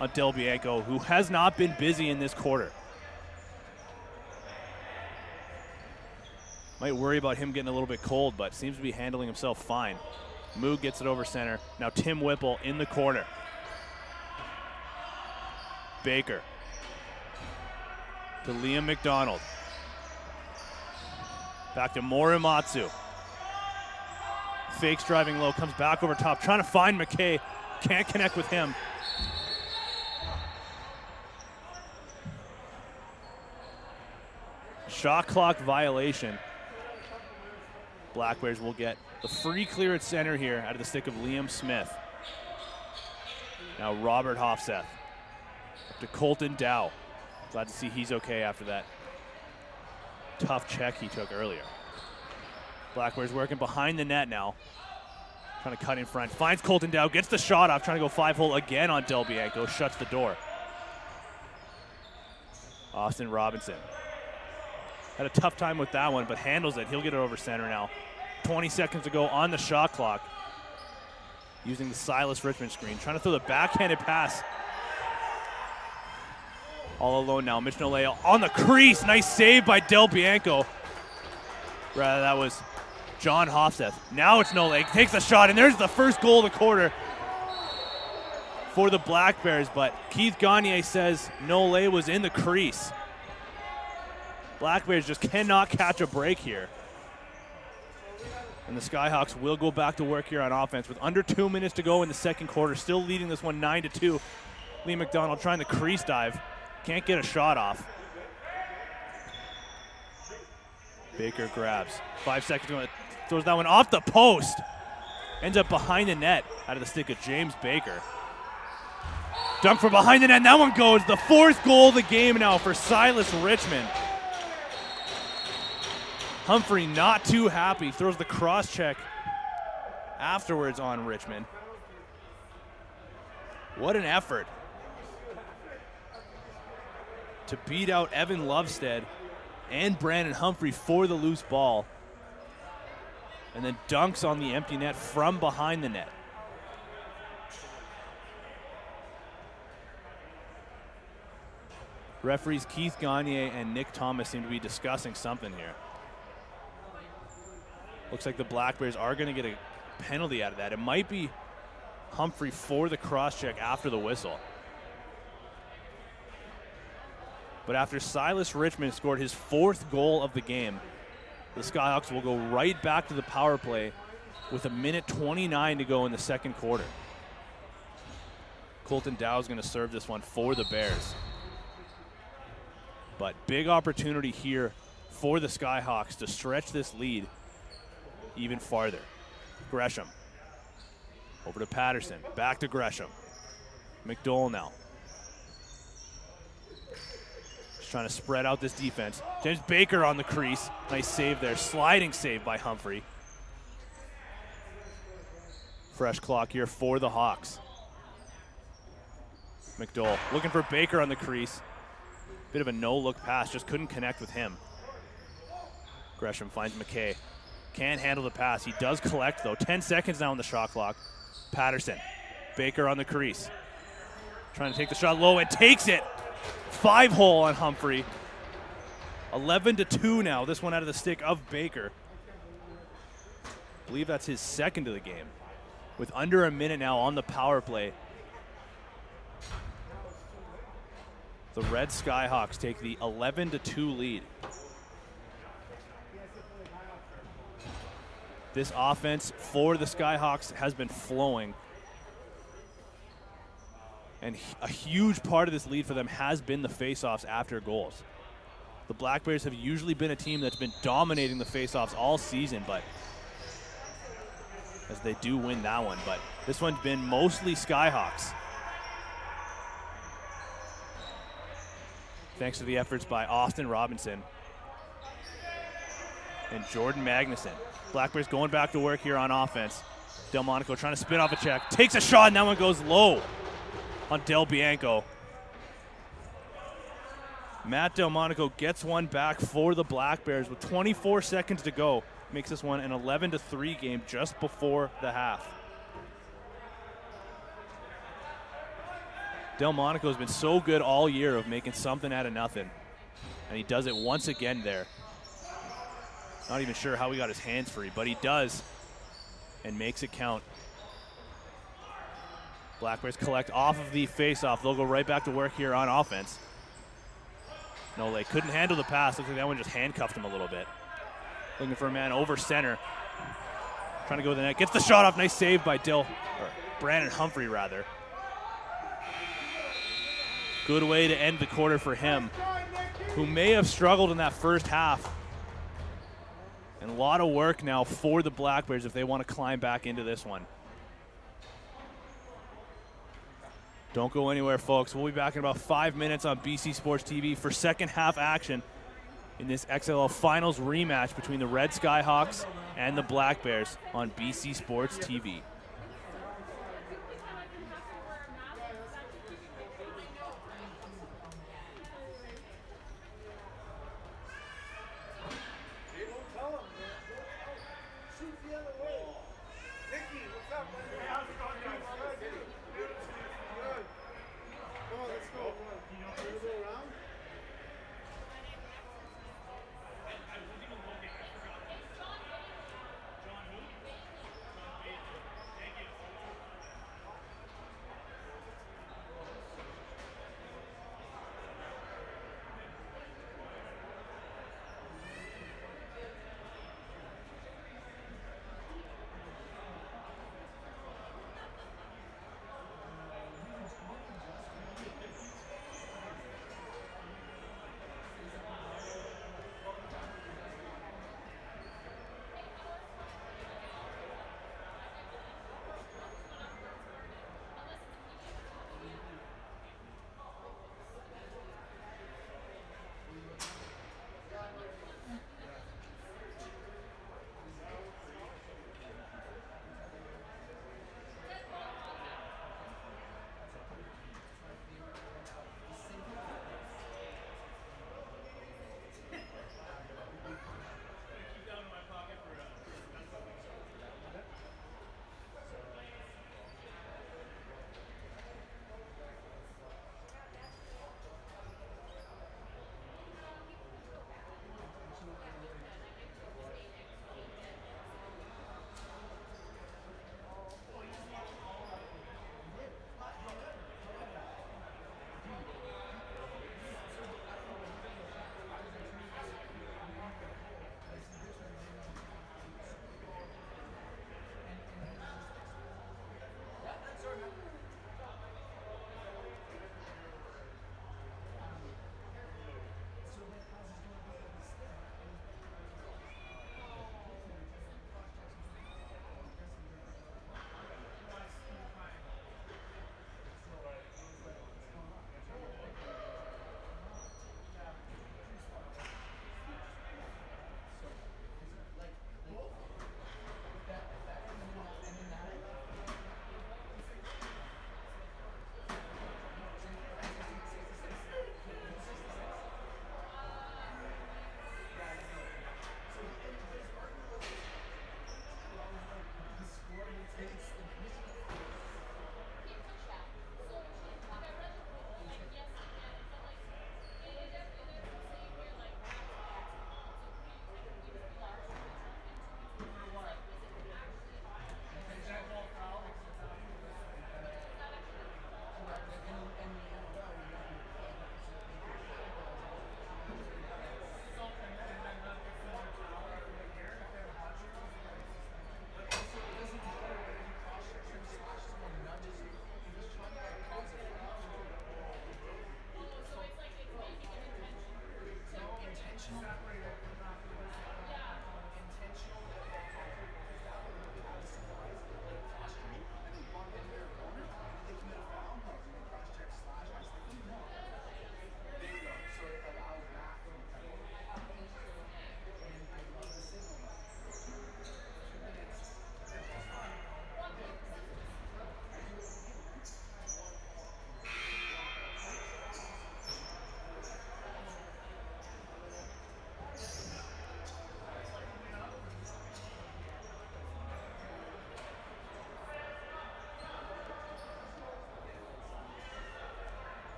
C: on Del Bianco, who has not been busy in this quarter. Might worry about him getting a little bit cold, but seems to be handling himself fine. Moog gets it over center. Now Tim Whipple in the corner. Baker to Liam McDonald. Back to Morimatsu. Fakes driving low, comes back over top, trying to find McKay. Can't connect with him. Shot clock violation. Black Bears will get the free clear at center here out of the stick of Liam Smith. Now Robert Hofseth up to Colton Dao. Glad to see he's okay after that tough check he took earlier. Black Bears working behind the net now. Trying to cut in front. Finds Colton Dao, gets the shot off, trying to go 5-hole again on Del Bianco. Shuts the door. Austin Robinson. Had a tough time with that one, but handles it. He'll get it over center now. 20 seconds to go on the shot clock. Using the Silas Richmond screen. Trying to throw the backhanded pass. All alone now. Mitch Noleo on the crease. Nice save by Del Bianco. Rather, that was John Hofseth. Now it's Noleo. Takes a shot, and there's the first goal of the quarter for the Black Bears. But Keith Gagne says Noleo was in the crease. Black Bears just cannot catch a break here. And the Skyhawks will go back to work here on offense with under 2 minutes to go in the second quarter. Still leading this one 9-2. Lee McDonald trying the crease dive. Can't get a shot off. Baker grabs. 5 seconds to go. Throws that one off the post. Ends up behind the net out of the stick of James Baker. Dunk from behind the net. And that one goes. The fourth goal of the game now for Silas Richmond. Humphrey not too happy. Throws the cross check afterwards on Richmond. What an effort to beat out Evan Lovestead and Brandon Humphrey for the loose ball. And then dunks on the empty net from behind the net. Referees Keith Gagne and Nick Thomas seem to be discussing something here. Looks like the Black Bears are going to get a penalty out of that. It might be Humphrey for the cross check after the whistle. But after Silas Richmond scored his fourth goal of the game, the Skyhawks will go right back to the power play with 1:29 to go in the second quarter. Colton Dao is going to serve this one for the Bears. But big opportunity here for the Skyhawks to stretch this lead even farther. Gresham. Over to Patterson. Back to Gresham. McDowell now. Just trying to spread out this defense. James Baker on the crease. Nice save there. Sliding save by Humphrey. Fresh clock here for the Hawks. McDowell looking for Baker on the crease. Bit of a no-look pass. Just couldn't connect with him. Gresham finds McKay. Can't handle the pass. He does collect, though. 10 seconds now on the shot clock. Patterson. Baker on the crease. Trying to take the shot low and takes it. 5-hole on Humphrey. 11-2 now. This one out of the stick of Baker. I believe that's his second of the game. With under a minute now on the power play. The Red Skyhawks take the 11-2 lead. This offense for the Skyhawks has been flowing. And a huge part of this lead for them has been the faceoffs after goals. The Black Bears have usually been a team that's been dominating the faceoffs all season, but as they do win that one, but this one's been mostly Skyhawks. Thanks to the efforts by Austin Robinson and Jordan Magnuson. Black Bears going back to work here on offense. Delmonico trying to spin off a check. Takes a shot, and that one goes low on Del Bianco. Matt Delmonico gets one back for the Black Bears with 24 seconds to go. Makes this one an 11-3 game just before the half. Delmonico has been so good all year of making something out of nothing. And he does it once again there. Not even sure how he got his hands free, but he does and makes it count. Black Bears collect off of the faceoff. They'll go right back to work here on offense. Nole couldn't handle the pass. Looks like that one just handcuffed him a little bit. Looking for a man over center. Trying to go to the net. Gets the shot off. Nice save by Brandon Humphrey, rather. Good way to end the quarter for him, who may have struggled in that first half. And a lot of work now for the Black Bears if they want to climb back into this one. Don't go anywhere, folks. We'll be back in about 5 minutes on BC Sports TV for second half action in this XLL Finals rematch between the Red Skyhawks and the Black Bears on BC Sports TV.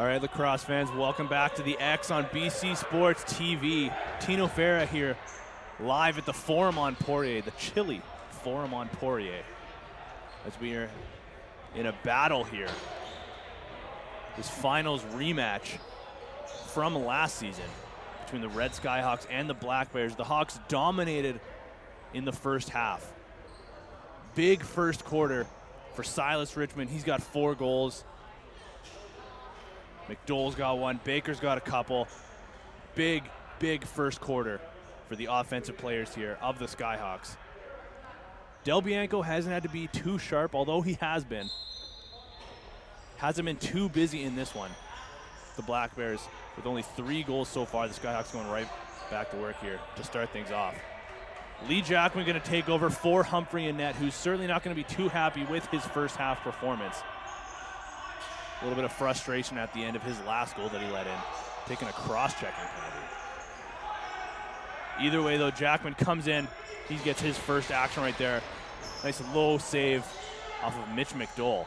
C: All right, lacrosse fans, welcome back to the X on BC Sports TV. Tino Farah here, live at the Forum on Poirier, the chilly Forum on Poirier, as we are in a battle here. This finals rematch from last season between the Red Skyhawks and the Black Bears. The Hawks dominated in the first half. Big first quarter for Silas Richmond. He's got 4 goals. McDowell's got 1. Baker's got a couple. Big first quarter for the offensive players here of the Skyhawks. Del Bianco hasn't had to be too sharp, although he has been. Hasn't been too busy in this one. The Black Bears with only 3 goals so far. The Skyhawks going right back to work here to start things off. Lee Jackman going to take over for Humphrey in net, who's certainly not going to be too happy with his first half performance. A little bit of frustration at the end of his last goal that he let in, taking a cross-checking penalty. Either way, though, Jackman comes in. He gets his first action right there. Nice low save off of Mitch McDowell,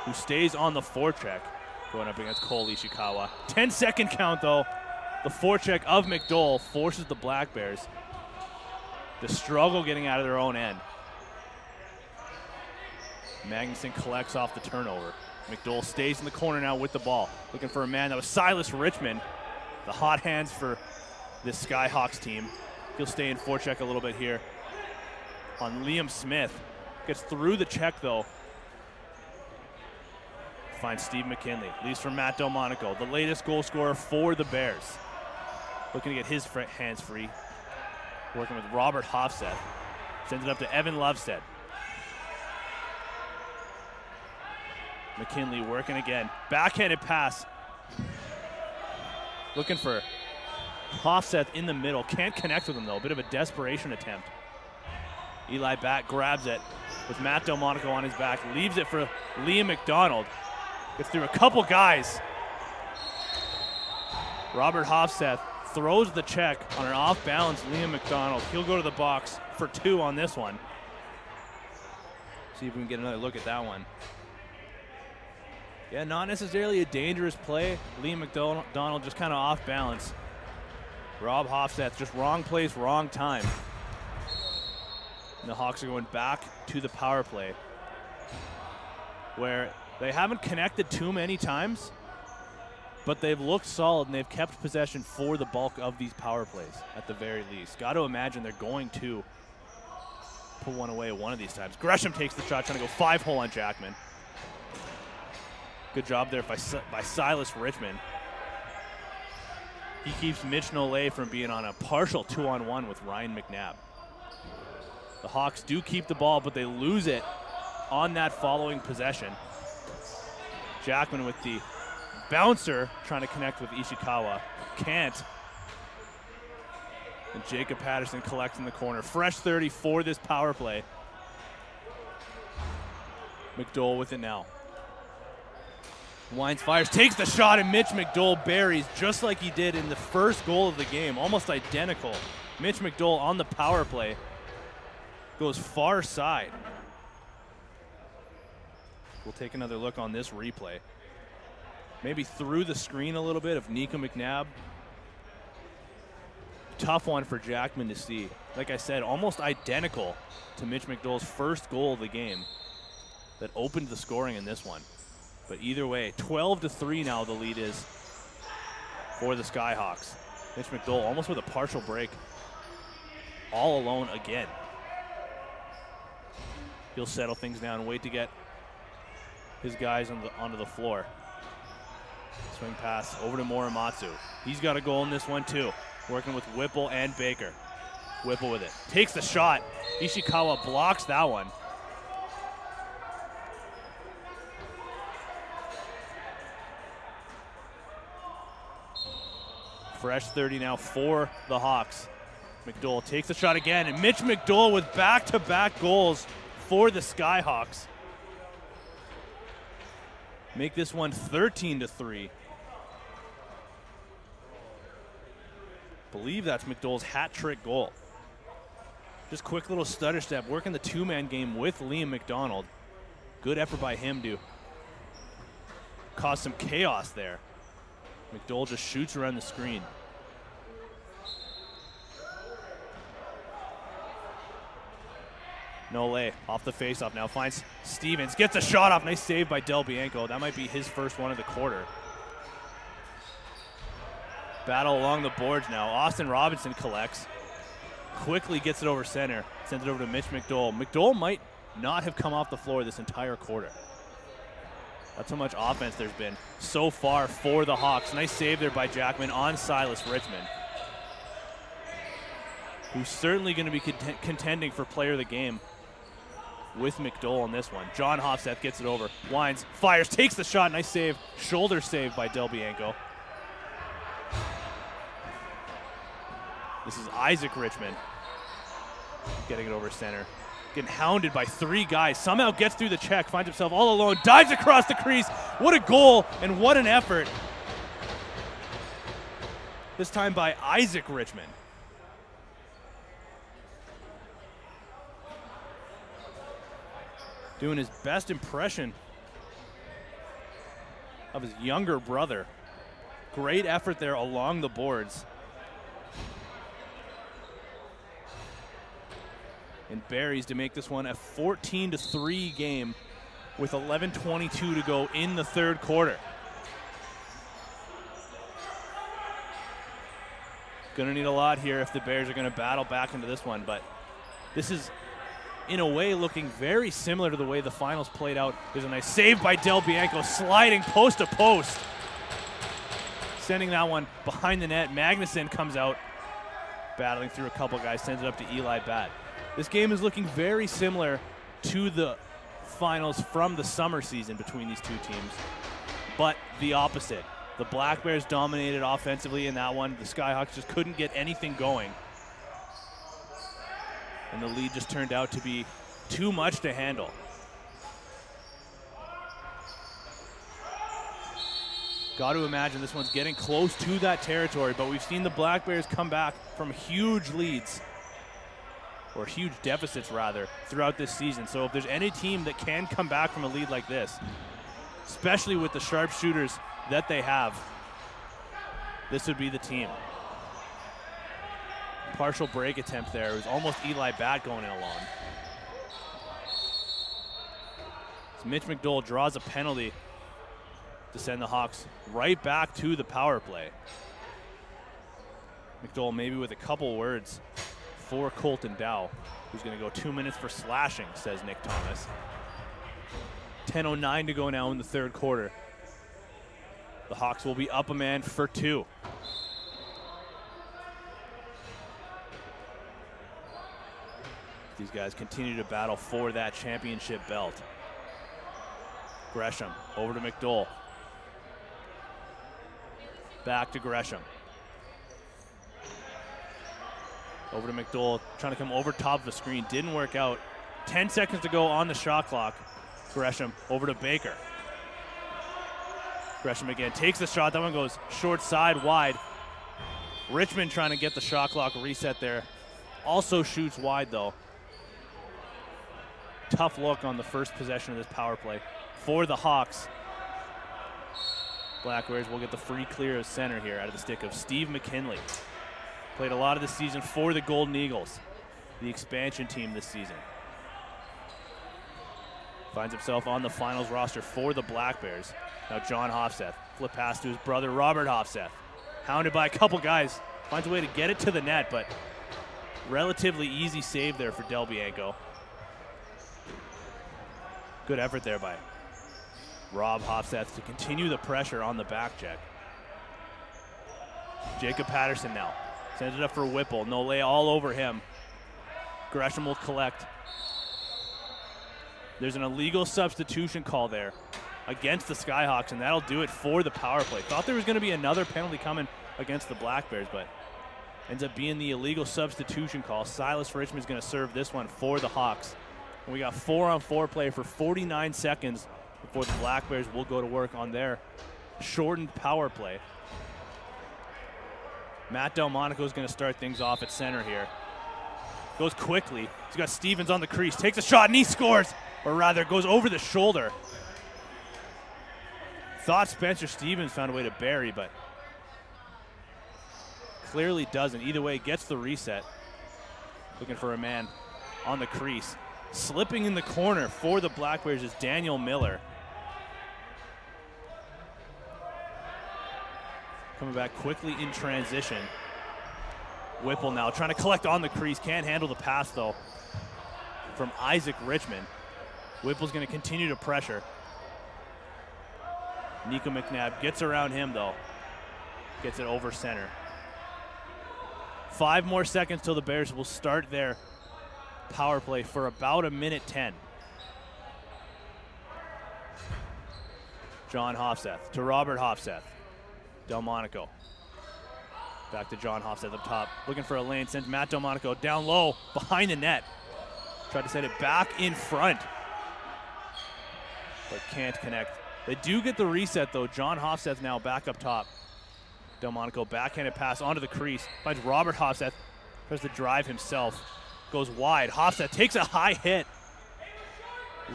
C: who stays on the forecheck, going up against Cole Ishikawa. 10-second count, though. The forecheck of McDowell forces the Black Bears to struggle getting out of their own end. Magnuson collects off the turnover. McDowell stays in the corner now with the ball, looking for a man. That was Silas Richmond. The hot hands for this Skyhawks team. He'll stay in forecheck a little bit here on Liam Smith. Gets through the check, though. Finds Steve McKinley. Leaves for Matt Delmonico, the latest goal scorer for the Bears. Looking to get his hands free. Working with Robert Hofseth. Sends it up to Evan Lovestead. McKinley working again. Backhanded pass. Looking for Hofseth in the middle. Can't connect with him, though. A bit of a desperation attempt. Eli back grabs it with Matt Delmonico on his back. Leaves it for Liam McDonald. Gets through a couple guys. Robert Hofseth throws the check on an off-balance Liam McDonald. He'll go to the box for 2 on this one. See if we can get another look at that one. Yeah, not necessarily a dangerous play. Liam McDonald just kind of off balance. Rob Hofseth, just wrong place, wrong time. And the Hawks are going back to the power play, where they haven't connected too many times, but they've looked solid and they've kept possession for the bulk of these power plays at the very least. Got to imagine they're going to put one away one of these times. Gresham takes the shot, trying to go 5-hole on Jackman. Good job there by Silas Richmond. He keeps Mitch Nolay from being on a partial 2-on-1 with Ryan Mcnabb. The Hawks do keep the ball, but they lose it on that following possession. Jackman with the bouncer trying to connect with Ishikawa. Can't. And Jacob Patterson collects in the corner. Fresh 30 for this power play. McDowell with it now. Wines fires, takes the shot, and Mitch McDowell buries just like he did in the first goal of the game. Almost identical. Mitch McDowell on the power play goes far side. We'll take another look on this replay. Maybe through the screen a little bit of Nico McNabb. Tough one for Jackman to see. Like I said, almost identical to Mitch McDowell's first goal of the game that opened the scoring in this one. But either way, 12-3 now the lead is for the Skyhawks. Mitch McDowell almost with a partial break. All alone again. He'll settle things down and wait to get his guys onto the floor. Swing pass over to Morimatsu. He's got a goal in this one too. Working with Whipple and Baker. Whipple with it. Takes the shot. Ishikawa blocks that one. Fresh 30 now for the Hawks. McDowell takes the shot again, and Mitch McDowell with back-to-back goals for the Skyhawks. Make this one 13-3. Believe that's McDowell's hat-trick goal. Just quick little stutter step, working the 2-man game with Liam McDonald. Good effort by him to caused some chaos there. McDole just shoots around the screen. Nole off the faceoff now, finds Stevens, gets a shot off. Nice save by Del Bianco. That might be his first one of the quarter. Battle along the boards now. Austin Robinson collects. Quickly gets it over center. Sends it over to Mitch McDole. McDole might not have come off the floor this entire quarter. That's how much offense there's been so far for the Hawks. Nice save there by Jackman on Silas Richmond, who's certainly going to be contending for player of the game with McDole on this one. John Hofseth gets it over. Wines, fires, takes the shot. Nice save. Shoulder save by Del Bianco. This is Isaac Richmond getting it over center. Getting hounded by 3 guys. Somehow gets through the check, finds himself all alone, dives across the crease. What a goal and what an effort. This time by Isaac Richmond. Doing his best impression of his younger brother. Great effort there along the boards. And Barry's to make this one a 14-3 game with 11:22 to go in the third quarter. Gonna need a lot here if the Bears are gonna battle back into this one, but this is in a way looking very similar to the way the finals played out. There's a nice save by Del Bianco, sliding post to post. Sending that one behind the net. Magnuson comes out, battling through a couple guys, sends it up to Eli Batt. This game is looking very similar to the finals from the summer season between these two teams, but the opposite. The Black Bears dominated offensively in that one. The Skyhawks just couldn't get anything going. And the lead just turned out to be too much to handle. Got to imagine this one's getting close to that territory, but we've seen the Black Bears come back from huge leads, or huge deficits rather, throughout this season. So if there's any team that can come back from a lead like this, especially with the sharpshooters that they have, this would be the team. Partial break attempt there. It was almost Eli Batt going in alone. So Mitch McDole draws a penalty to send the Hawks right back to the power play. McDole maybe with a couple words for Colton Dao, who's going to go 2 minutes for slashing, says Nick Thomas. 10:09 to go now in the third quarter. The Hawks will be up a man for 2. These guys continue to battle for that championship belt. Gresham over to McDole. Back to Gresham. Over to McDole, trying to come over top of the screen. Didn't work out. 10 seconds to go on the shot clock. Gresham over to Baker. Gresham again takes the shot. That one goes short side wide. Richmond trying to get the shot clock reset there. Also shoots wide though. Tough look on the first possession of this power play for the Hawks. Black Bears will get the free clear of center here out of the stick of Steve McKinley. Played a lot of the season for the Golden Eagles, the expansion team this season. Finds himself on the finals roster for the Black Bears. Now John Hofseth, flip pass to his brother Robert Hofseth. Hounded by a couple guys, finds a way to get it to the net, but relatively easy save there for Del Bianco. Good effort there by Rob Hofseth to continue the pressure on the back check. Jacob Patterson now sends it up for Whipple. Nole all over him. Gresham will collect. There's an illegal substitution call there against the Skyhawks, and that'll do it for the power play. Thought there was going to be another penalty coming against the Black Bears, but ends up being the illegal substitution call. Silas Richmond's going to serve this one for the Hawks. And we got 4-on-4 play for 49 seconds before the Black Bears will go to work on their shortened power play. Matt Delmonico is going to start things off at center here. Goes quickly. He's got Stevens on the crease. Takes a shot and he scores. Or rather, goes over the shoulder. Thought Spencer Stevens found a way to bury, but clearly doesn't. Either way, gets the reset. Looking for a man on the crease. Slipping in the corner for the Black Bears is Daniel Miller. Coming back quickly in transition. Whipple now trying to collect on the crease. Can't handle the pass, though, from Isaac Richmond. Whipple's going to continue to pressure. Nico Mcnabb gets around him, though. Gets it over center. 5 more seconds till the Bears will start their power play for about 1:10. John Hofseth to Robert Hofseth. Delmonico. Back to John Hofseth up top. Looking for a lane. Sends Matt Delmonico down low behind the net. Tried to set it back in front, but can't connect. They do get the reset, though. John Hofseth now back up top. Delmonico backhanded pass onto the crease. Finds Robert Hofseth. Tries to drive himself. Goes wide. Hofseth takes a high hit.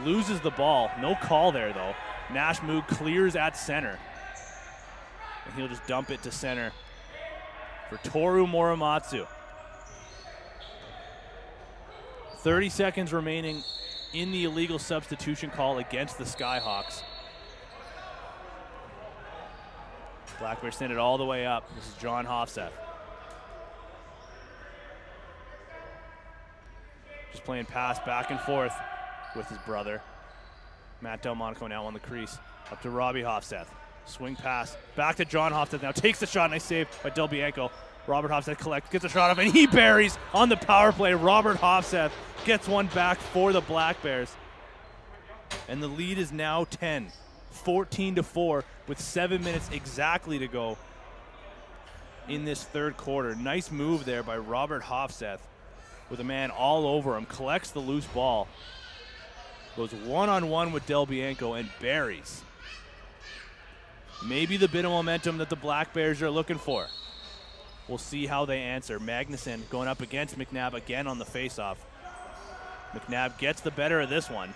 C: Loses the ball. No call there, though. Nash Moog clears at center. And he'll just dump it to center for Toru Morimatsu. 30 seconds remaining in the illegal substitution call against the Skyhawks. Black Bears send it all the way up. This is John Hofseth. Just playing pass back and forth with his brother. Matt Delmonico now on the crease. Up to Robbie Hofseth. Swing pass. Back to John Hofseth now. Takes the shot. Nice save by Del Bianco. Robert Hofseth collects, gets a shot off, and he buries on the power play. Robert Hofseth gets one back for the Black Bears. And the lead is now 10. 14-4 with 7 minutes exactly to go in this third quarter. Nice move there by Robert Hofseth with a man all over him. Collects the loose ball. Goes one-on-one with Del Bianco and buries. Maybe the bit of momentum that the Black Bears are looking for. We'll see how they answer. Magnuson going up against Mcnabb again on the faceoff. Mcnabb gets the better of this one.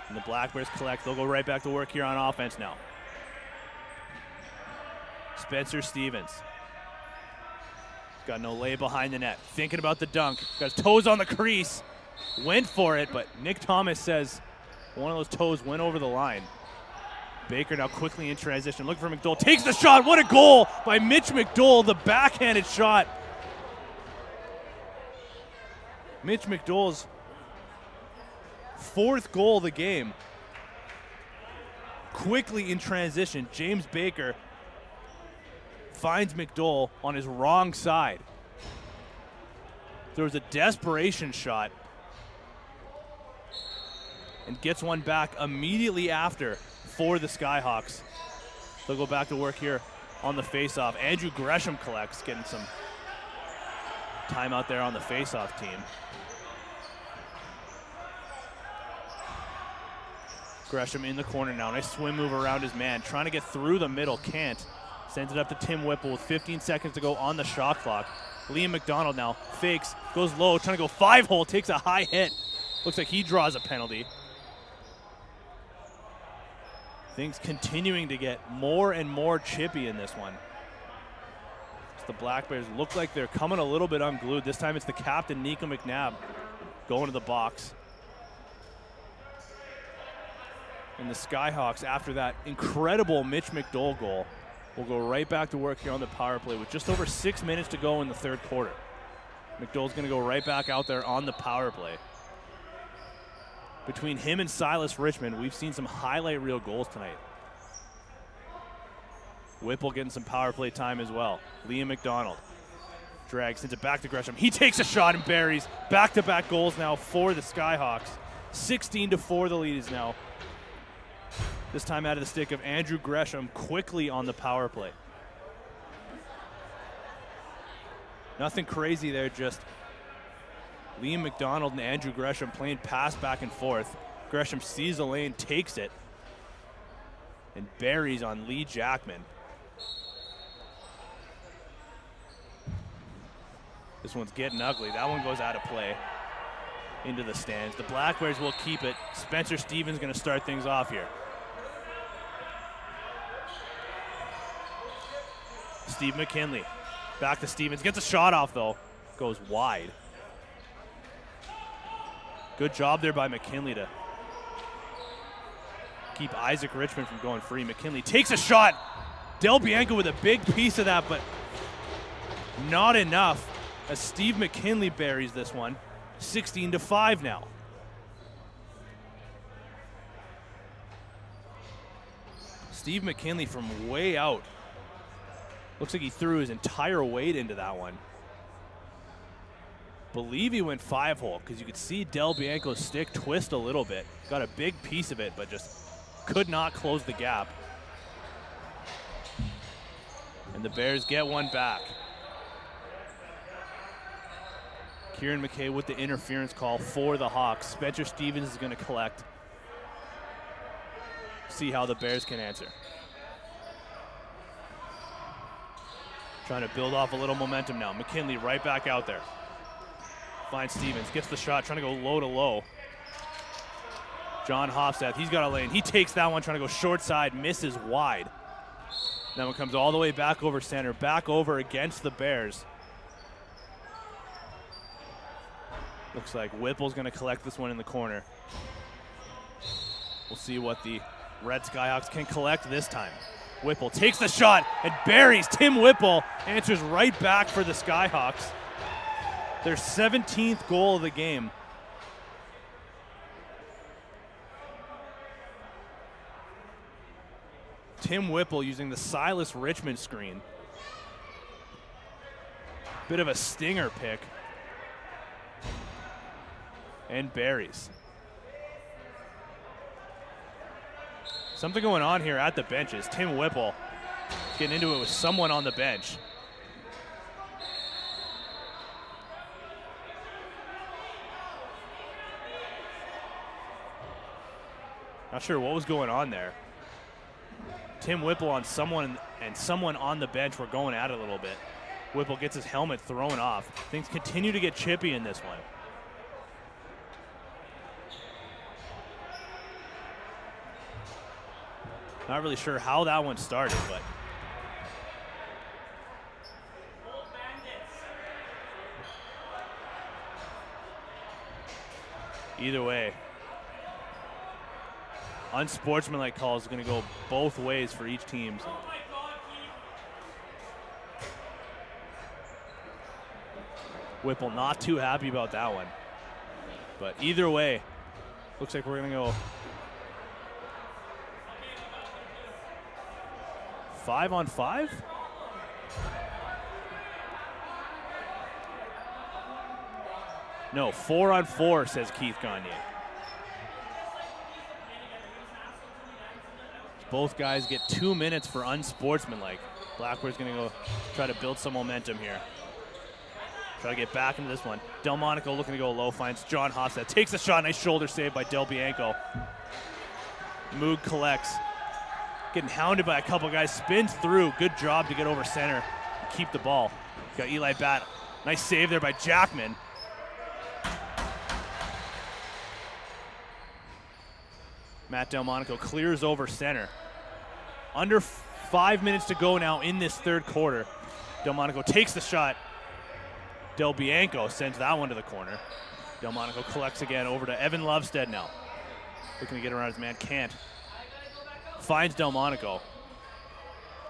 C: And the Black Bears collect. They'll go right back to work here on offense now. Spencer Stevens. Got no lay behind the net. Thinking about the dunk. Got his toes on the crease. Went for it, but Nick Thomas says one of those toes went over the line. Baker now quickly in transition. Looking for McDowell. Takes the shot. What a goal by Mitch McDowell. The backhanded shot. Mitch McDowell's 4th goal of the game. Quickly in transition, James Baker finds McDowell on his wrong side. There was a desperation shot and gets one back immediately after for the Skyhawks. They'll go back to work here on the faceoff. Andrew Gresham collects, getting some time out there on the faceoff team. Gresham in the corner now. Nice swim move around his man. Trying to get through the middle. Can't. Sends it up to Tim Whipple with 15 seconds to go on the shot clock. Liam McDonald now fakes. Goes low. Trying to go 5-hole. Takes a high hit. Looks like he draws a penalty. Things continuing to get more and more chippy in this one. As the Black Bears look like they're coming a little bit unglued. This time it's the captain, Nico Mcnabb, going to the box. And the Skyhawks, after that incredible Mitch McDowell goal, will go right back to work here on the power play with just over 6 minutes to go in the third quarter. McDowell's going to go right back out there on the power play. Between him and Silas Richmond, we've seen some highlight reel goals tonight. Whipple getting some power play time as well. Liam McDonald drags, sends it back to Gresham. He takes a shot and buries. Back-to-back goals now for the Skyhawks. 16-4 the lead is now. This time out of the stick of Andrew Gresham, quickly on the power play. Nothing crazy there, just Liam McDonald and Andrew Gresham playing pass back and forth. Gresham sees the lane, takes it, and buries on Lee Jackman. This one's getting ugly. That one goes out of play into the stands. The Black Bears will keep it. Spencer Stevens going to start things off here. Steve McKinley. Back to Stevens. Gets a shot off, though. Goes wide. Good job there by McKinley to keep Isaac Richmond from going free. McKinley takes a shot. Del Bianco with a big piece of that, but not enough as Steve McKinley buries this one. 16-5 now. Steve McKinley from way out. Looks like he threw his entire weight into that one. Believe he went 5-hole because you could see Del Bianco's stick twist a little bit. Got a big piece of it, but just could not close the gap. And the Bears get one back. Kieran McKay with the interference call for the Hawks. Spencer Stevens is going to collect. See how the Bears can answer. Trying to build off a little momentum now. McKinley right back out there. Finds Stevens, gets the shot, trying to go low to low. John Hofstad, he's got a lane. He takes that one, trying to go short side, misses wide. That one comes all the way back over center, back over against the Bears. Looks like Whipple's going to collect this one in the corner. We'll see what the Red Skyhawks can collect this time. Whipple takes the shot and buries. Tim Whipple answers right back for the Skyhawks. Their 17th goal of the game. Tim Whipple using the Silas Richmond screen. Bit of a stinger pick. And buries. Something going on here at the benches. Tim Whipple getting into it with someone on the bench. Not sure what was going on there. Tim Whipple on someone and someone on the bench were going at it a little bit. Whipple gets his helmet thrown off. Things continue to get chippy in this one. Not really sure how that one started, but either way, unsportsmanlike call is going to go both ways for each team. Whipple not too happy about that one. But either way, looks like we're going to go 5-on-5? No, 4-on-4, says Keith Gagne. Both guys get 2 minutes for unsportsmanlike. Blackbird's going to go try to build some momentum here. Try to get back into this one. Delmonico looking to go low, finds John Hofstad. Takes a shot, nice shoulder save by Del Bianco. Moog collects. Getting hounded by a couple guys, spins through. Good job to get over center and keep the ball. Got Eli Batt. Nice save there by Jackman. Matt Delmonico clears over center. Under 5 minutes to go now in this third quarter. Delmonico takes the shot. Del Bianco sends that one to the corner. Delmonico collects again over to Evan Lovestead now. Looking to get around his man, can't. Finds Delmonico.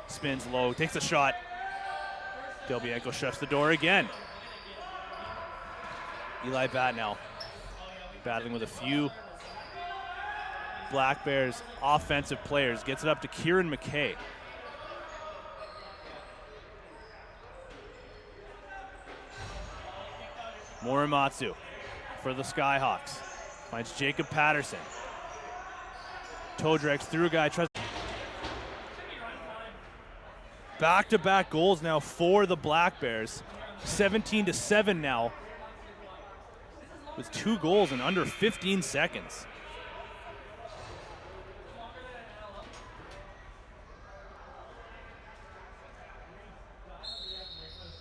C: Spins low, takes a shot. Del Bianco shuts the door again. Eli Batt now battling with a few Black Bears offensive players. Gets it up to Kieran McKay. Morimatsu for the Skyhawks. Finds Jacob Patterson. Toe drags through a guy. Tries back-to-back goals now for the Black Bears. 17-7 now. With 2 goals in under 15 seconds.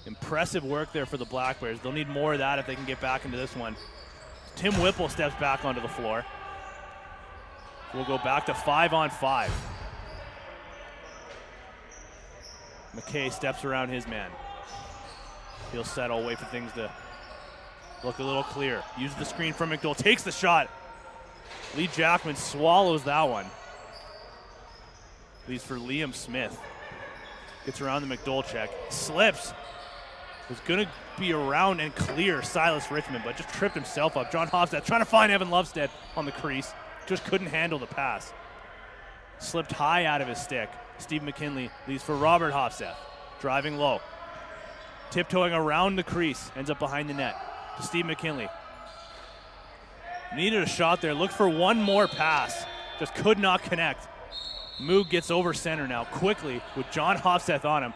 C: Impressive work there for the Black Bears. They'll need more of that if they can get back into this one. Tim Whipple steps back onto the floor. We'll go back to 5-on-5. McKay steps around his man. He'll settle, wait for things to look a little clear. Uses the screen from McDowell, takes the shot. Lee Jackman swallows that one. Leaves for Liam Smith. Gets around the McDowell check, slips. Was gonna be around and clear Silas Richmond, but just tripped himself up. John Hofstad trying to find Evan Lovestead on the crease. Just couldn't handle the pass. Slipped high out of his stick. Steve McKinley leaves for Robert Hofstad. Driving low. Tiptoeing around the crease. Ends up behind the net to Steve McKinley. Needed a shot there. Looked for one more pass. Just could not connect. Moog gets over center now quickly with John Hofstad on him.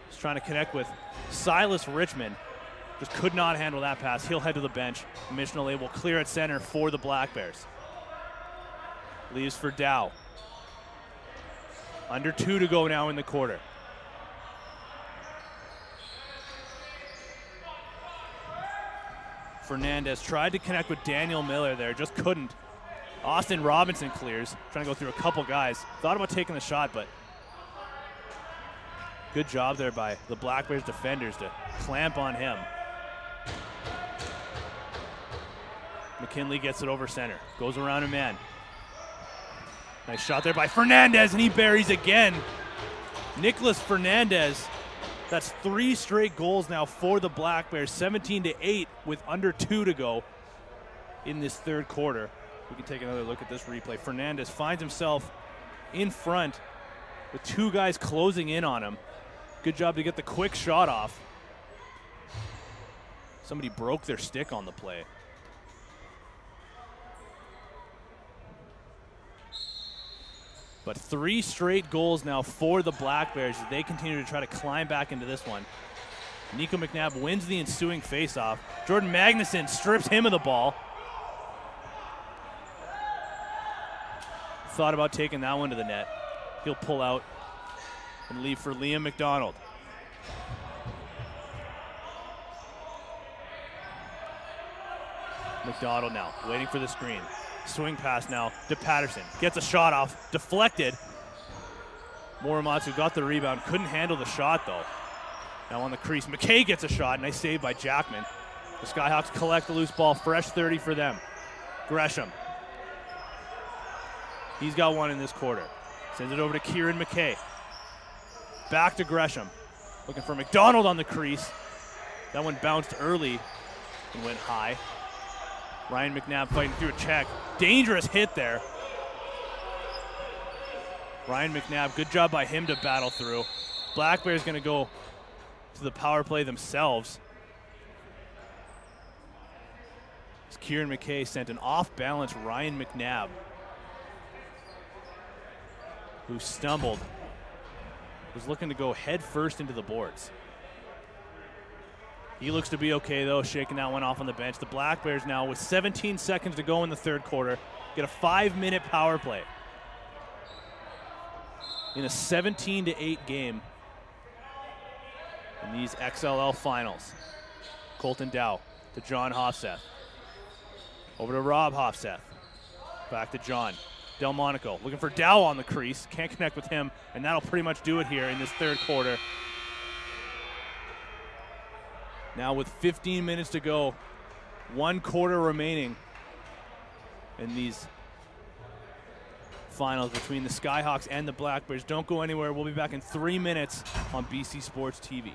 C: He's trying to connect with Silas Richmond. Just could not handle that pass. He'll head to the bench. Missionale will clear at center for the Black Bears. Leaves for Dao. Under 2 to go now in the quarter. Fernandez tried to connect with Daniel Miller there, just couldn't. Austin Robinson clears, trying to go through a couple guys. Thought about taking the shot, but good job there by the Black Bears defenders to clamp on him. McKinley gets it over center, goes around a man. Nice shot there by Fernandez, and he buries again. Nicholas Fernandez, that's 3 straight goals now for the Black Bears, 17-8 with under 2 to go in this third quarter. We can take another look at this replay. Fernandez finds himself in front with 2 guys closing in on him. Good job to get the quick shot off. Somebody broke their stick on the play. But 3 straight goals now for the Black Bears as they continue to try to climb back into this one. Nico McNabb wins the ensuing faceoff. Jordan Magnuson strips him of the ball. Thought about taking that one to the net. He'll pull out and leave for Liam McDonald. McDonald now waiting for the screen. Swing pass now to Patterson. Gets a shot off, deflected. Muramatsu got the rebound, couldn't handle the shot though. Now on the crease, McKay gets a shot, nice save by Jackman. The Skyhawks collect the loose ball, fresh 30 for them. Gresham. He's got one in this quarter. Sends it over to Kieran McKay. Back to Gresham. Looking for McDonald on the crease. That one bounced early and went high. Ryan McNabb fighting through a check. Dangerous hit there. Ryan McNabb, good job by him to battle through. Black Bears going to go to the power play themselves. As Kieran McKay sent an off-balance Ryan McNabb, who stumbled, was looking to go head first into the boards. He looks to be okay, though, shaking that one off on the bench. The Black Bears now, with 17 seconds to go in the third quarter, get a 5-minute power play in a 17-8 game in these XLL finals. Colton Dao to John Hofseth. Over to Rob Hofseth. Back to John. Delmonico looking for Dao on the crease. Can't connect with him, and that'll pretty much do it here in this third quarter. Now with 15 minutes to go, 1 quarter remaining in these finals between the Skyhawks and the Black Bears. Don't go anywhere. We'll be back in 3 minutes on BC Sports TV.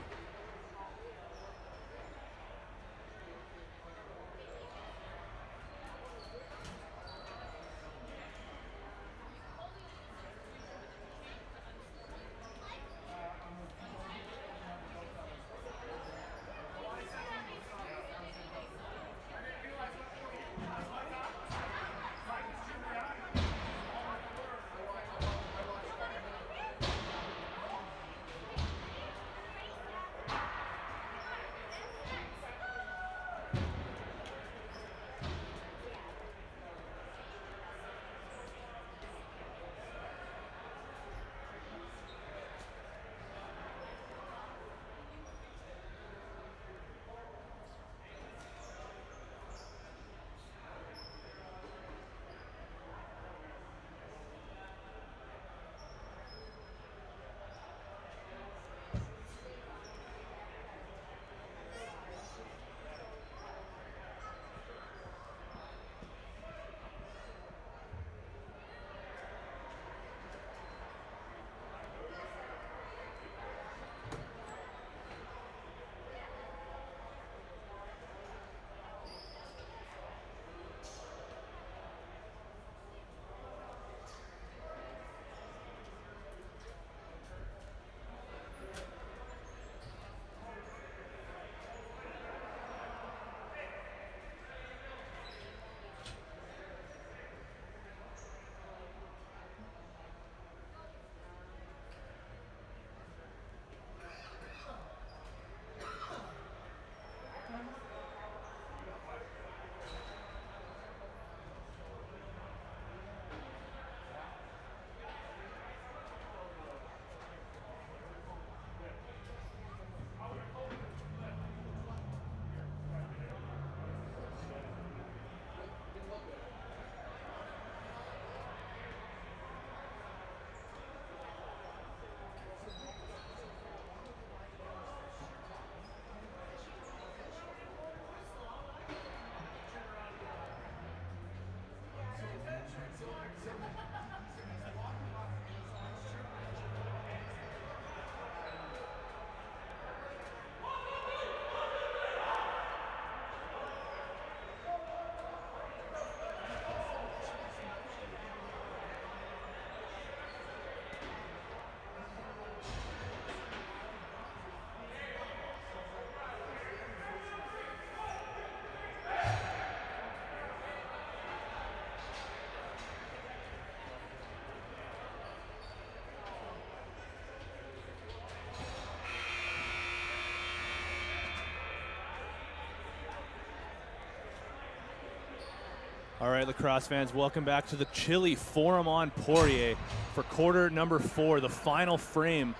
C: All right, lacrosse fans, welcome back to the chilly Forum on Poirier for quarter number 4, the final frame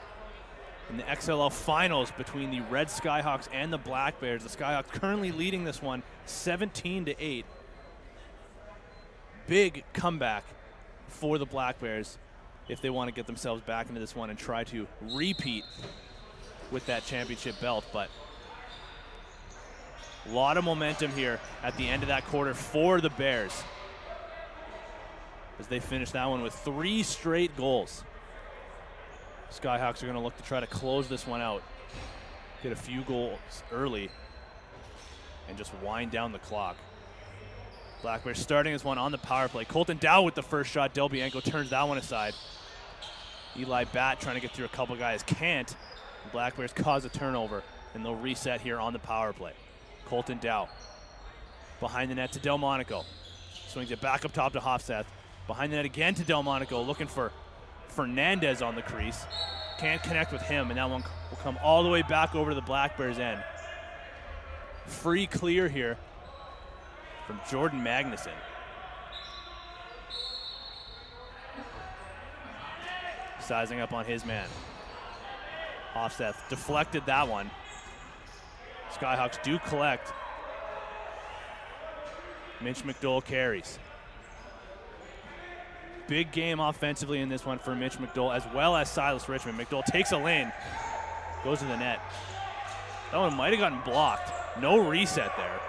C: in the XLL finals between the Red Skyhawks and the Black Bears. The Skyhawks currently leading this one 17-8. Big comeback for the Black Bears if they want to get themselves back into this one and try to repeat with that championship belt. But a lot of momentum here at the end of that quarter for the Bears as they finish that one with 3 straight goals. Skyhawks are going to look to try to close this one out, get a few goals early, and just wind down the clock. Black Bears starting this one on the power play. Colton Dao with the first shot. Del Bianco turns that one aside. Eli Batt trying to get through a couple guys, can't. Black Bears cause a turnover, and they'll reset here on the power play. Colton Dao behind the net to Delmonico. Swings it back up top to Hofseth. Behind the net again to Delmonico, looking for Fernandez on the crease. Can't connect with him, and that one will come all the way back over to the Black Bears end. Free clear here from Jordan Magnuson. Sizing up on his man. Hofseth deflected that one. Skyhawks do collect. Mitch McDowell carries. Big game offensively in this one for Mitch McDowell, as well as Silas Richmond. McDowell takes a lane, goes to the net. That one might have gotten blocked. No reset there.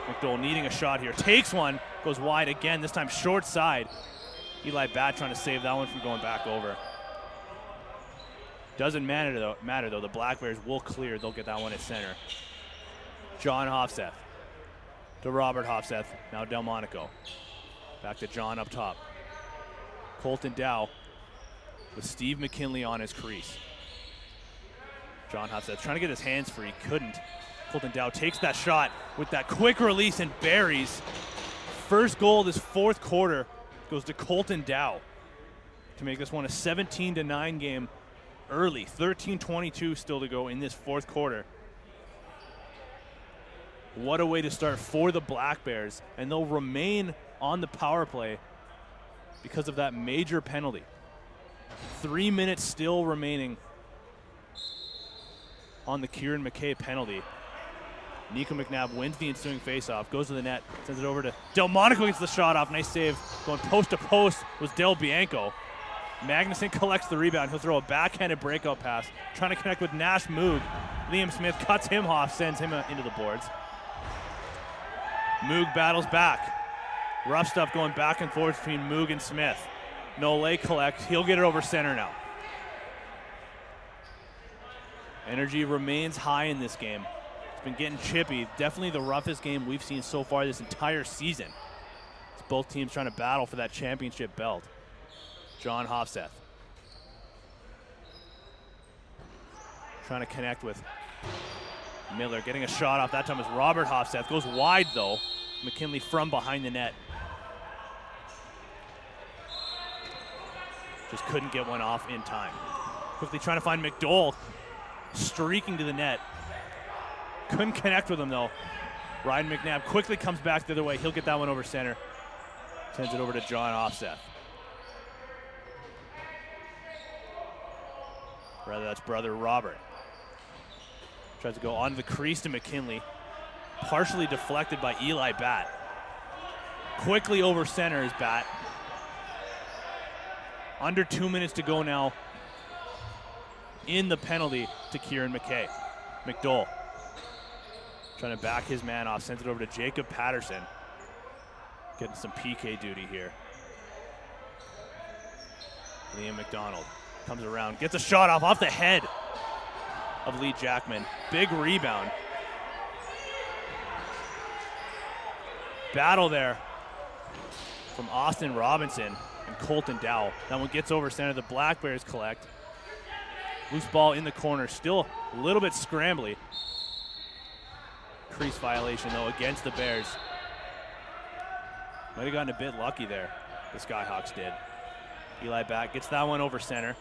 C: McDowell needing a shot here. Takes one, goes wide again, this time short side. Eli Batt trying to save that one from going back over. Doesn't matter though. The Black Bears will clear. They'll get that one at center. John Hofseth to Robert Hofseth. Now Delmonico. Back to John up top. Colton Dao with Steve McKinley on his crease. John Hofseth trying to get his hands free. Couldn't. Colton Dao takes that shot with that quick release and buries. First goal of this fourth quarter goes to Colton Dao to make this one a 17-9 game early. 13:22 still to go in this fourth quarter. What a way to start for the Black Bears, and they'll remain on the power play because of that major penalty. 3 minutes still remaining on the Kieran McKay penalty. Nico Mcnabb wins the ensuing faceoff, goes to the net, sends it over to Delmonico, gets the shot off. Nice save. Going post to post was Del Bianco. Magnuson collects the rebound. He'll throw a backhanded breakout pass, trying to connect with Nash Moog. Liam Smith cuts him off, sends him into the boards. Moog battles back. Rough stuff going back and forth between Moog and Smith. Nole collects. He'll get it over center now. Energy remains high in this game. It's been getting chippy. Definitely the roughest game we've seen so far this entire season. It's both teams trying to battle for that championship belt. John Hofseth trying to connect with Miller, getting a shot off. That time was Robert Hofseth. Goes wide though. McKinley from behind the net. Just couldn't get one off in time. Quickly trying to find McDowell, streaking to the net. Couldn't connect with him though. Ryan Mcnabb quickly comes back the other way. He'll get that one over center. Sends it over to John Hofseth. Rather, that's brother Robert. Tries to go onto the crease to McKinley. Partially deflected by Eli Batt. Quickly over center is Batt. Under 2 minutes to go now in the penalty to Kieran McKay. McDowell trying to back his man off. Sends it over to Jacob Patterson. Getting some PK duty here. Liam McDonald comes around, gets a shot off the head of Lee Jackman. Big rebound. Battle there from Austin Robinson and Colton Dao. That one gets over center. The Black Bears collect. Loose ball in the corner, still a little bit scrambly. Crease violation though against the Bears. Might have gotten a bit lucky there, the Skyhawks did. Eli Batt gets that one over center.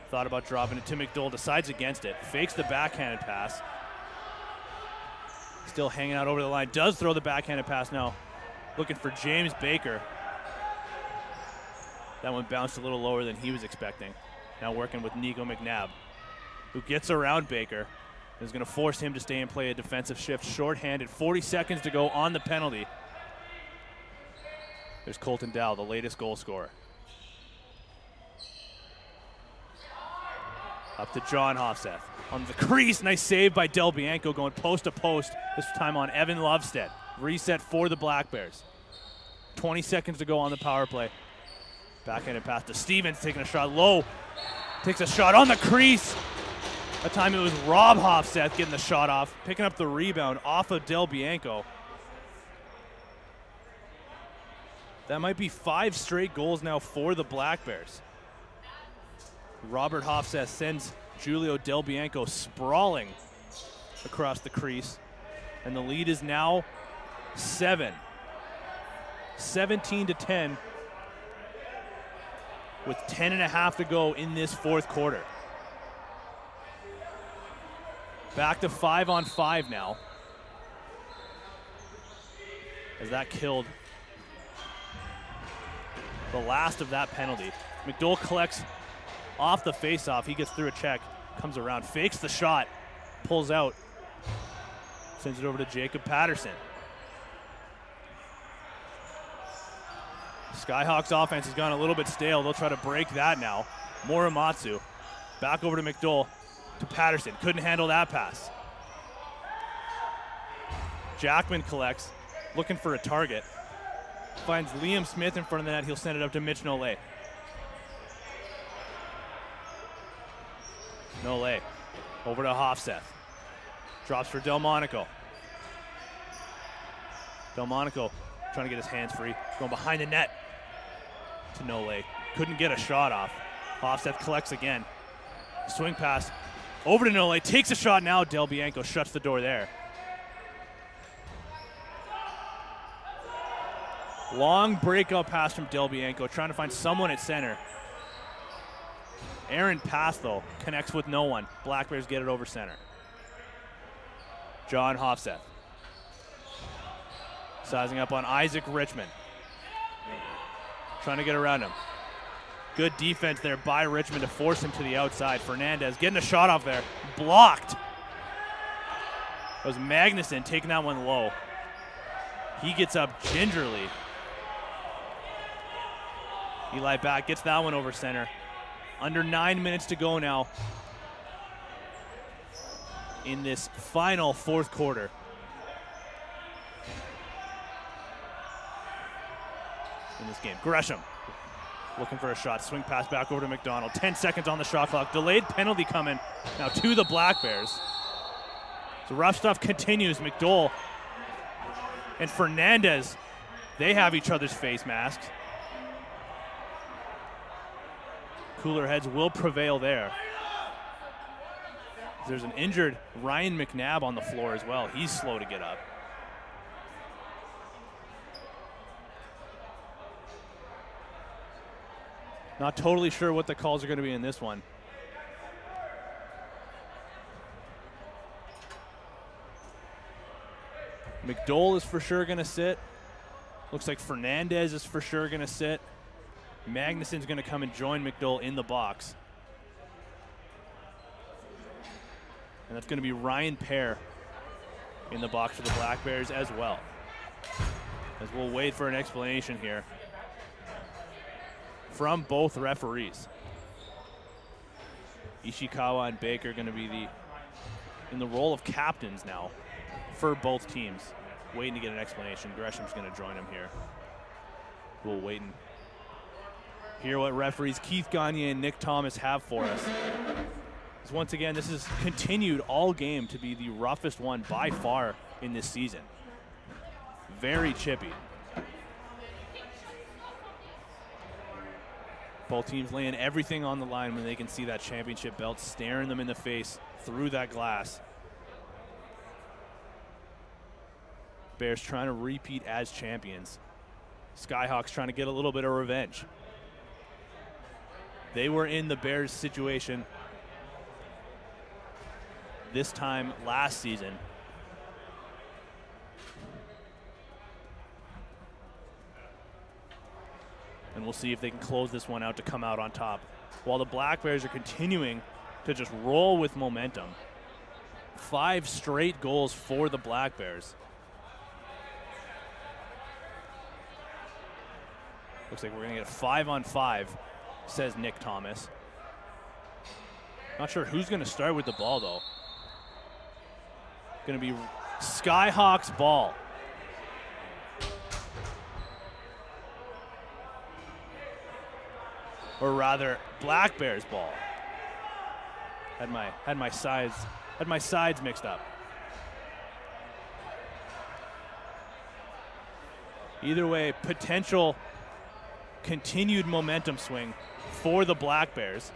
C: Thought about dropping it to McDowell, decides against it. Fakes the backhanded pass. Still hanging out over the line. Does throw the backhanded pass now. looking for James Baker. That one bounced a little lower than he was expecting. Now working with Nico Mcnabb, who gets around Baker. Is going to force him to stay and play a defensive shift. Short-handed, 40 seconds to go on the penalty. There's Colton Dao, the latest goal scorer. Up to John Hofseth. On the crease, nice save by Del Bianco going post to post, this time on Evan Lovestead. Reset for the Black Bears. 20 seconds to go on the power play. Backhanded pass to Stevens, taking a shot low. Takes a shot on the crease. That time it was Rob Hofseth getting the shot off, picking up the rebound off of Del Bianco. That might be 5 straight goals now for the Black Bears. Robert Hofseth sends Julio Del Bianco sprawling across the crease, and the lead is now 7. 17-10 with 10.5 to go in this fourth quarter. Back to 5-on-5 now, as that killed the last of that penalty. McDowell collects off the faceoff. He gets through a check, comes around, fakes the shot, pulls out, sends it over to Jacob Patterson. Skyhawks offense has gone a little bit stale. They'll try to break that now. Morimatsu back over to McDowell. To Patterson, couldn't handle that pass. Jackman collects, looking for a target. Finds Liam Smith in front of the net. He'll send it up to Mitch Nole. Nole over to Hofseth. Drops for Delmonico. Delmonico trying to get his hands free. Going behind the net to Nole. Couldn't get a shot off. Hofseth collects again. Swing pass. Over to Nole, takes a shot now. Del Bianco shuts the door there. Long breakout pass from Del Bianco, trying to find someone at center. Aaron pass, though, connects with no one. Black Bears get it over center. John Hofseth. Sizing up on Isaac Richmond. Trying to get around him. Good defense there by Richmond to force him to the outside. Fernandez getting a shot off there. Blocked. It was Magnuson taking that one low. He gets up gingerly. Eli back, gets that one over center. Under 9 minutes to go now in this final fourth quarter. In this game. Gresham looking for a shot. Swing pass back over to McDonald. 10 seconds on the shot clock. Delayed penalty coming now to the Black Bears. So rough stuff continues. McDowell and Fernandez, they have each other's face masks. Cooler heads will prevail there. There's an injured Ryan Mcnabb on the floor as well. He's slow to get up. Not totally sure what the calls are going to be in this one. McDowell is for sure going to sit. Looks like Fernandez is for sure going to sit. Magnuson's going to come and join McDowell in the box. And that's going to be Ryan Pear in the box for the Black Bears as well. As we'll wait for an explanation here from both referees. Ishikawa and Baker are going to be in the role of captains now for both teams. Waiting to get an explanation. Gresham's going to join him here. We'll wait and hear what referees Keith Gagne and Nick Thomas have for us. As once again, this has continued all game to be the roughest one by far in this season. Very chippy. Both teams laying everything on the line when they can see that championship belt staring them in the face through that glass. Bears trying to repeat as champions. Skyhawks trying to get a little bit of revenge. They were in the Bears situation this time last season. And we'll see if they can close this one out to come out on top. While the Black Bears are continuing to just roll with momentum. 5 straight goals for the Black Bears. Looks like we're going to get a 5-on-5, says Nick Thomas. Not sure who's going to start with the ball, though. Going to be Skyhawks ball. Or rather, Black Bears ball. Had my sides mixed up. Either way, potential continued momentum swing for the Black Bears.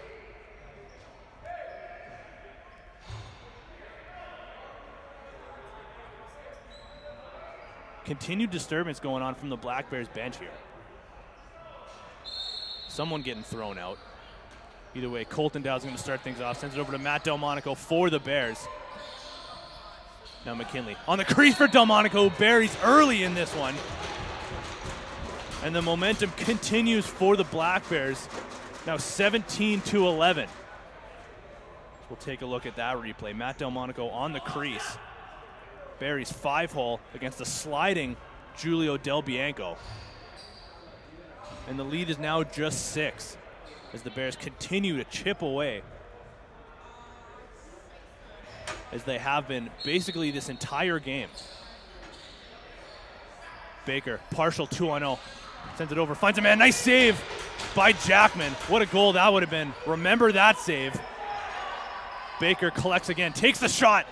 C: Continued disturbance going on from the Black Bears bench here. Someone getting thrown out. Either way, Colton Dao is going to start things off. Sends it over to Matt Delmonico for the Bears. Now McKinley on the crease for Delmonico, who buries early in this one. And the momentum continues for the Black Bears. Now 17-11. We'll take a look at that replay. Matt Delmonico on the crease. Buries 5-hole against a sliding Julio Del Bianco. And the lead is now just 6 as the Bears continue to chip away, as they have been basically this entire game. Baker, partial 2-on-0. Sends it over, finds a man. Nice save by Jackman. What a goal that would have been. Remember that save. Baker collects again, takes the shot.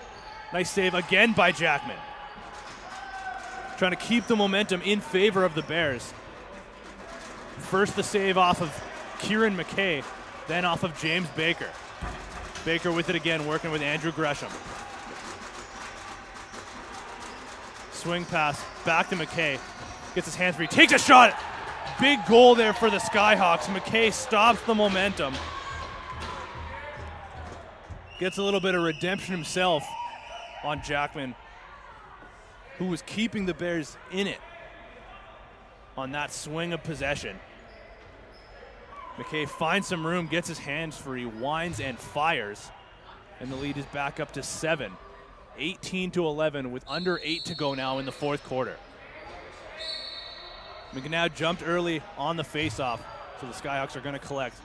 C: Nice save again by Jackman. Trying to keep the momentum in favor of the Bears. First the save off of Kieran McKay, then off of James Baker. Baker with it again, working with Andrew Gresham. Swing pass back to McKay. Gets his hands free, takes a shot. Big goal there for the Skyhawks. McKay stops the momentum. Gets a little bit of redemption himself on Jackman, who was keeping the Bears in it on that swing of possession. McKay finds some room, gets his hands free, winds and fires, and the lead is back up to 7. 18-11 with under 8 to go now in the fourth quarter. Mcnabb jumped early on the faceoff, so the Skyhawks are going to collect.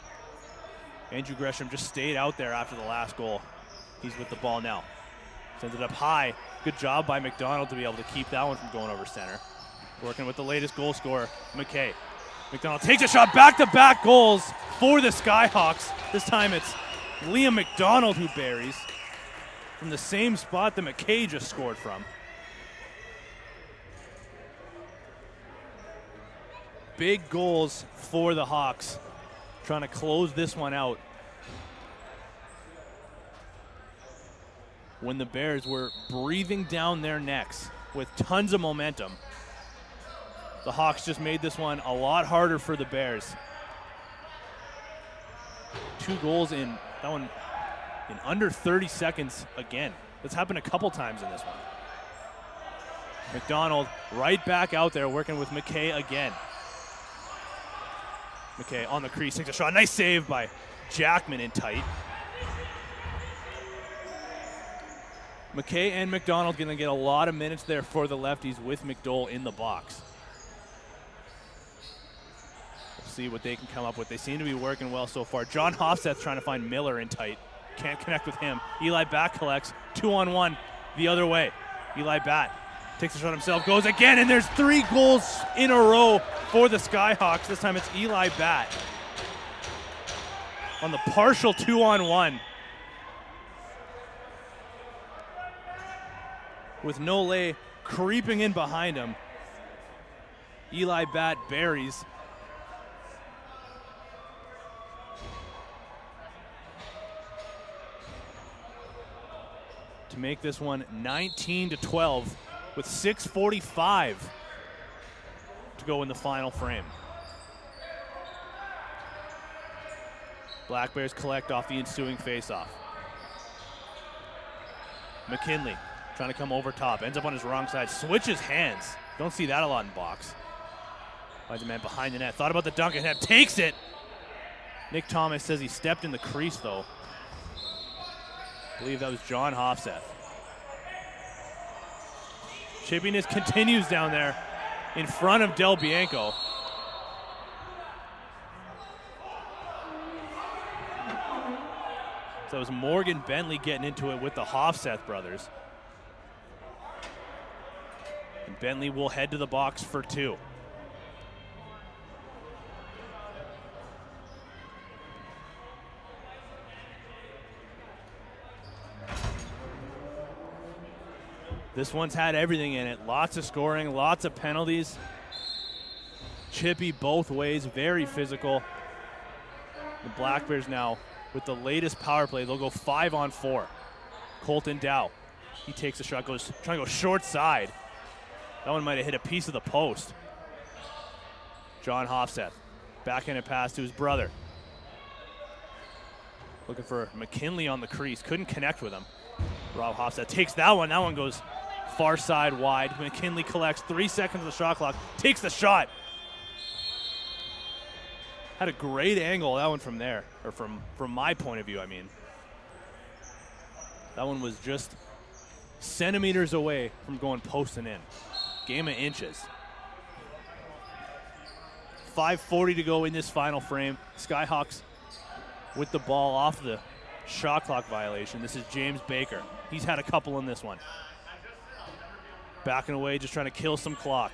C: Andrew Gresham just stayed out there after the last goal. He's with the ball now. Sends it up high. Good job by McDonald to be able to keep that one from going over center. Working with the latest goal scorer, McKay. McDonald takes a shot, back-to-back goals for the Skyhawks. This time it's Liam McDonald who buries from the same spot that McKay just scored from. Big goals for the Hawks, trying to close this one out. When the Bears were breathing down their necks with tons of momentum, the Hawks just made this one a lot harder for the Bears. 2 goals in that one in under 30 seconds again. That's happened a couple times in this one. McDonald right back out there working with McKay again. McKay on the crease, takes a shot. Nice save by Jackman in tight. McKay and McDonald going to get a lot of minutes there for the lefties with McDowell in the box. We'll see what they can come up with. They seem to be working well so far. John Hofstedt trying to find Miller in tight. Can't connect with him. Eli Batt collects. 2-on-1 the other way. Eli Batt takes a shot himself, goes again, and there's 3 goals in a row for the Skyhawks. This time it's Eli Batt on the partial 2-on-1. With Nole creeping in behind him. Eli Batt buries. To make this one 19-12 with 6:45 to go in the final frame. Black Bears collect off the ensuing faceoff. McKinley trying to come over top, ends up on his wrong side, switches hands. Don't see that a lot in box. Finds a man behind the net. Thought about the dunk and Mcnabb takes it. Nick Thomas says he stepped in the crease though. I believe that was John Hofseth. Chippiness continues down there in front of Del Bianco. So it was Morgan Bentley getting into it with the Hofseth brothers. And Bentley will head to the box for 2. This one's had everything in it. Lots of scoring, lots of penalties. Chippy both ways, very physical. The Black Bears now, with the latest power play, they'll go 5-on-4. Colton Dao, he takes a shot, goes trying to go short side. That one might have hit a piece of the post. John Hofseth, backhanded pass to his brother. Looking for McKinley on the crease, couldn't connect with him. Rob Hofseth takes that one goes far side wide. McKinley collects 3 seconds of the shot clock, takes the shot. Had a great angle, that one from there, or from my point of view, I mean. That one was just centimeters away from going post and in. Game of inches. 5:40 to go in this final frame. Skyhawks with the ball off the shot clock violation. This is James Baker. He's had a couple in this one. Backing away, just trying to kill some clock.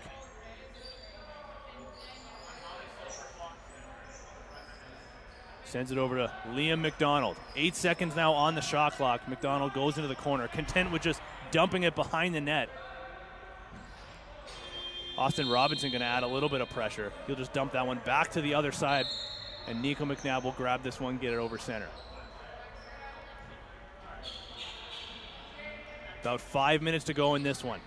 C: Sends it over to Liam McDonald. 8 seconds now on the shot clock. McDonald goes into the corner, content with just dumping it behind the net. Austin Robinson going to add a little bit of pressure. He'll just dump that one back to the other side, and Nico Mcnabb will grab this one, get it over center. About 5 minutes to go in this one.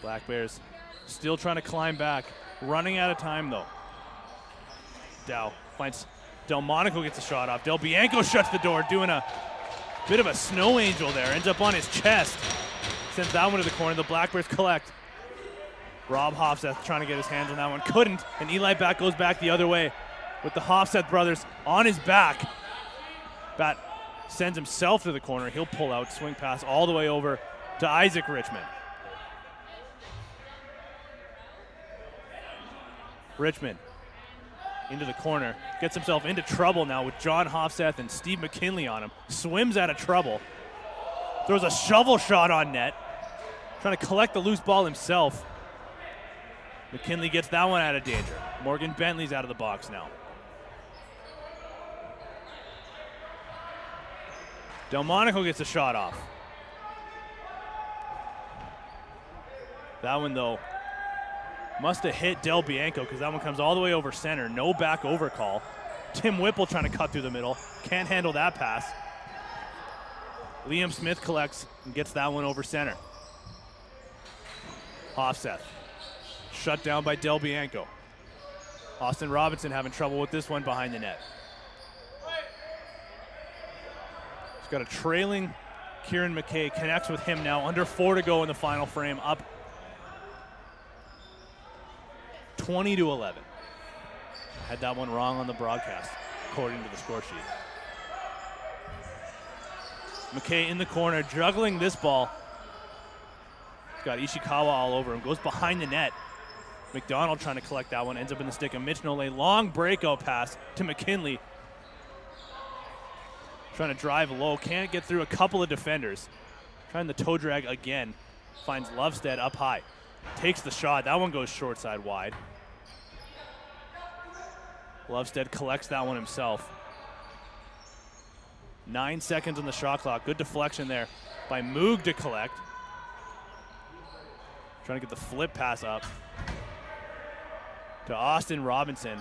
C: Black Bears still trying to climb back. Running out of time, though. Dow finds Delmonico, gets a shot off. Del Bianco shuts the door, doing a bit of a snow angel there. Ends up on his chest. Sends that one to the corner. The Black Bears collect. Rob Hofseth trying to get his hands on that one. Couldn't. And Eli Bat goes back the other way with the Hofseth brothers on his back. Bat sends himself to the corner. He'll pull out, swing pass all the way over to Isaac Richmond. Richmond into the corner, gets himself into trouble now with John Hofseth and Steve McKinley on him. Swims out of trouble. Throws a shovel shot on net. Trying to collect the loose ball himself. McKinley gets that one out of danger. Morgan Bentley's out of the box now. Delmonico gets a shot off. That one, though, must have hit Del Bianco because that one comes all the way over center. No back over call. Tim Whipple trying to cut through the middle. Can't handle that pass. Liam Smith collects and gets that one over center. Hofseth. Shut down by Del Bianco. Austin Robinson having trouble with this one behind the net. He's got a trailing Kieran McKay. Connects with him now. Under 4 to go in the final frame. Up 20-11. Had that one wrong on the broadcast, according to the score sheet. McKay in the corner, juggling this ball. He's got Ishikawa all over him. Goes behind the net. McDonald trying to collect that one. Ends up in the stick of Mitch Nole. Long breakout pass to McKinley. Trying to drive low. Can't get through a couple of defenders. Trying the toe drag again. Finds Lovestead up high. Takes the shot. That one goes short side wide. Lovestead collects that one himself. 9 seconds on the shot clock. Good deflection there by Moog to collect. Trying to get the flip pass up to Austin Robinson.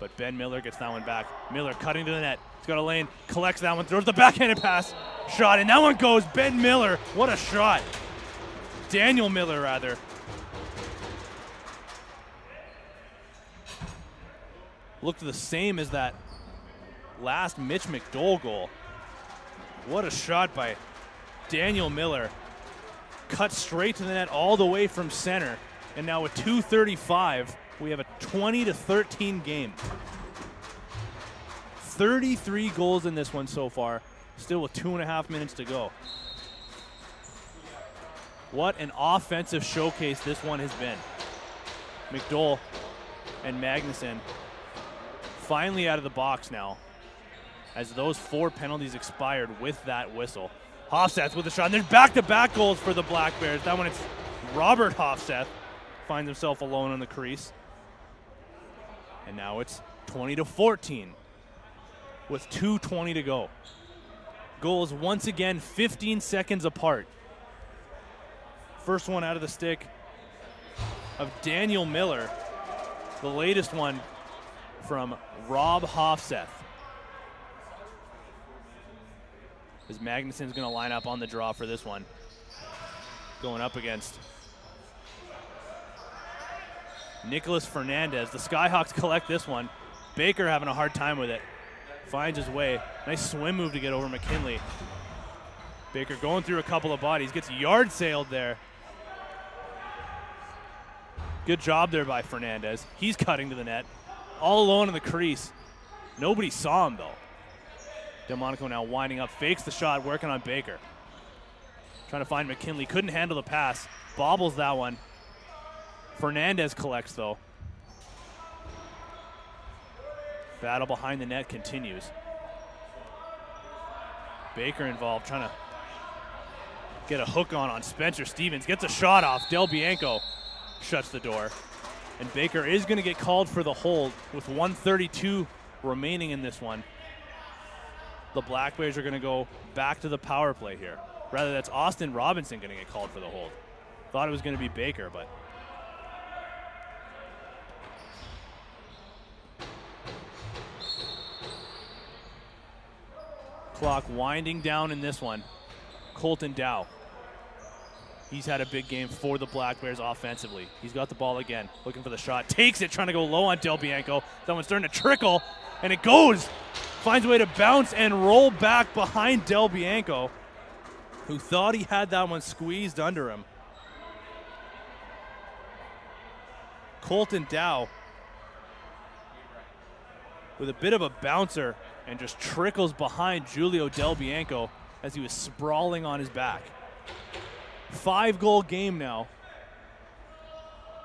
C: But Ben Miller gets that one back. Miller cutting to the net. He's got a lane. Collects that one. Throws the backhanded pass. Shot. And that one goes. Ben Miller. What a shot. Daniel Miller, rather. Looked the same as that last Mitch McDole goal. What a shot by Daniel Miller. cut straight to the net all the way from center. And now with 2:35, we have a 20-13 game. 33 goals in this one so far, still with 2.5 minutes to go. What an offensive showcase this one has been. McDowell and Magnuson finally out of the box now, as those 4 penalties expired with that whistle. Hofseth with a shot, and there's back-to-back goals for the Black Bears. That one, it's Robert Hofseth finds himself alone on the crease. And now it's 20-14 with 2:20 to go. Goals once again 15 seconds apart. First one out of the stick of Daniel Miller. The latest one from Rob Hofseth. As Magnuson's going to line up on the draw for this one. Going up against Nicholas Fernandez. The Skyhawks collect this one. Baker having a hard time with it. Finds his way. Nice swim move to get over McKinley. Baker going through a couple of bodies. Gets yard sailed there. Good job there by Fernandez. He's cutting to the net. All alone in the crease. Nobody saw him, though. Delmonico now winding up. Fakes the shot, working on Baker. Trying to find McKinley. Couldn't handle the pass. Bobbles that one. Fernandez collects, though. Battle behind the net continues. Baker involved, trying to get a hook on Spencer Stevens. Gets a shot off. Del Bianco shuts the door. And Baker is going to get called for the hold with 1:32 remaining in this one. The Black Bears are going to go back to the power play here. Rather, that's Austin Robinson going to get called for the hold. Thought it was going to be Baker, but clock winding down in this one. Colton Dao. He's had a big game for the Black Bears offensively. He's got the ball again, looking for the shot. Takes it, trying to go low on Del Bianco. That one's starting to trickle, and it goes. Finds a way to bounce and roll back behind Del Bianco, who thought he had that one squeezed under him. Colton Dao with a bit of a bouncer and just trickles behind Julio Del Bianco as he was sprawling on his back. 5-goal game now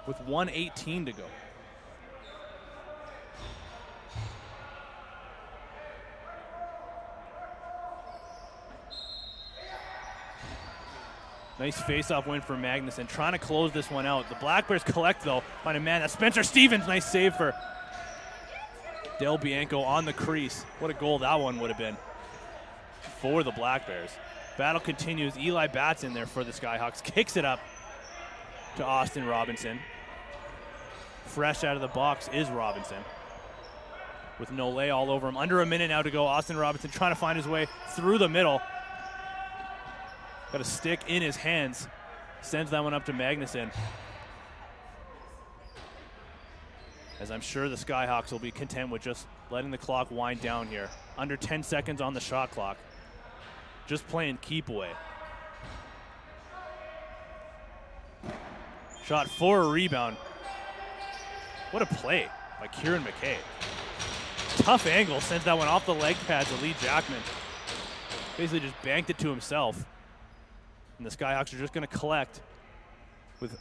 C: with 1:18 to go. Nice face-off win for Magnuson, trying to close this one out. The Black Bears collect, though, find a man. That's Spencer Stevens. Nice save for Del Bianco on the crease. What a goal that one would have been for the Black Bears. Battle continues. Eli Batts in there for the Skyhawks. Kicks it up to Austin Robinson. Fresh out of the box is Robinson, with Nole all over him. Under a minute now to go. Austin Robinson trying to find his way through the middle. Got a stick in his hands. Sends that one up to Magnuson. As I'm sure the Skyhawks will be content with just letting the clock wind down here. Under 10 seconds on the shot clock. Just playing keep away. Shot for a rebound. What a play by Kieran McKay. Tough angle, sends that one off the leg pads of Lee Jackman. Basically just banked it to himself. And the Skyhawks are just going to collect with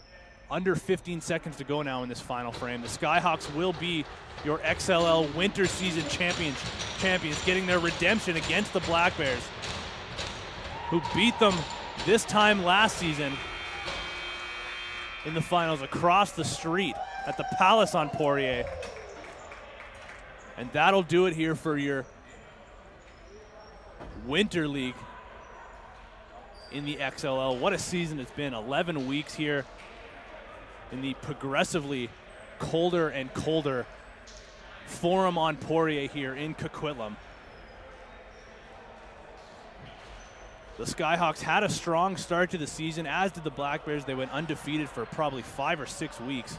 C: under 15 seconds to go now in this final frame. The Skyhawks will be your XLL Winter Season champions, getting their redemption against the Black Bears, who beat them this time last season in the finals across the street at the Palace on Poirier. And that'll do it here for your Winter League in the XLL. What a season it's been. 11 weeks here in the progressively colder and colder Forum on Poirier here in Coquitlam. The Skyhawks had a strong start to the season, as did the Black Bears. They went undefeated for probably 5 or 6 weeks.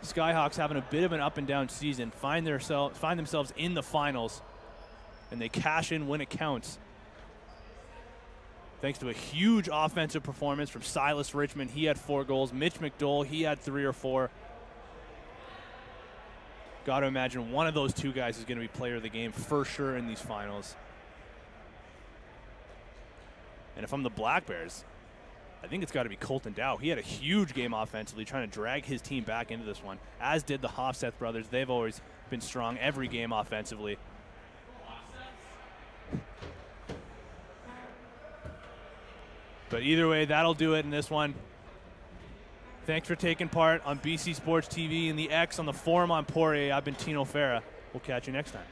C: Skyhawks having a bit of an up and down season, find themselves in the finals, and they cash in when it counts. thanks to a huge offensive performance from Silas Richmond. He had 4 goals. Mitch McDowell, he had 3 or 4. Got to imagine one of those 2 guys is going to be player of the game for sure in these finals. And if I'm the Black Bears, I think it's got to be Colton Dao. He had a huge game offensively, trying to drag his team back into this one, as did the Hofseth brothers. They've always been strong every game offensively. But either way, that'll do it in this one. Thanks for taking part on BC Sports TV and the X on the forum on Poirier. I've been Tino Farah. We'll catch you next time.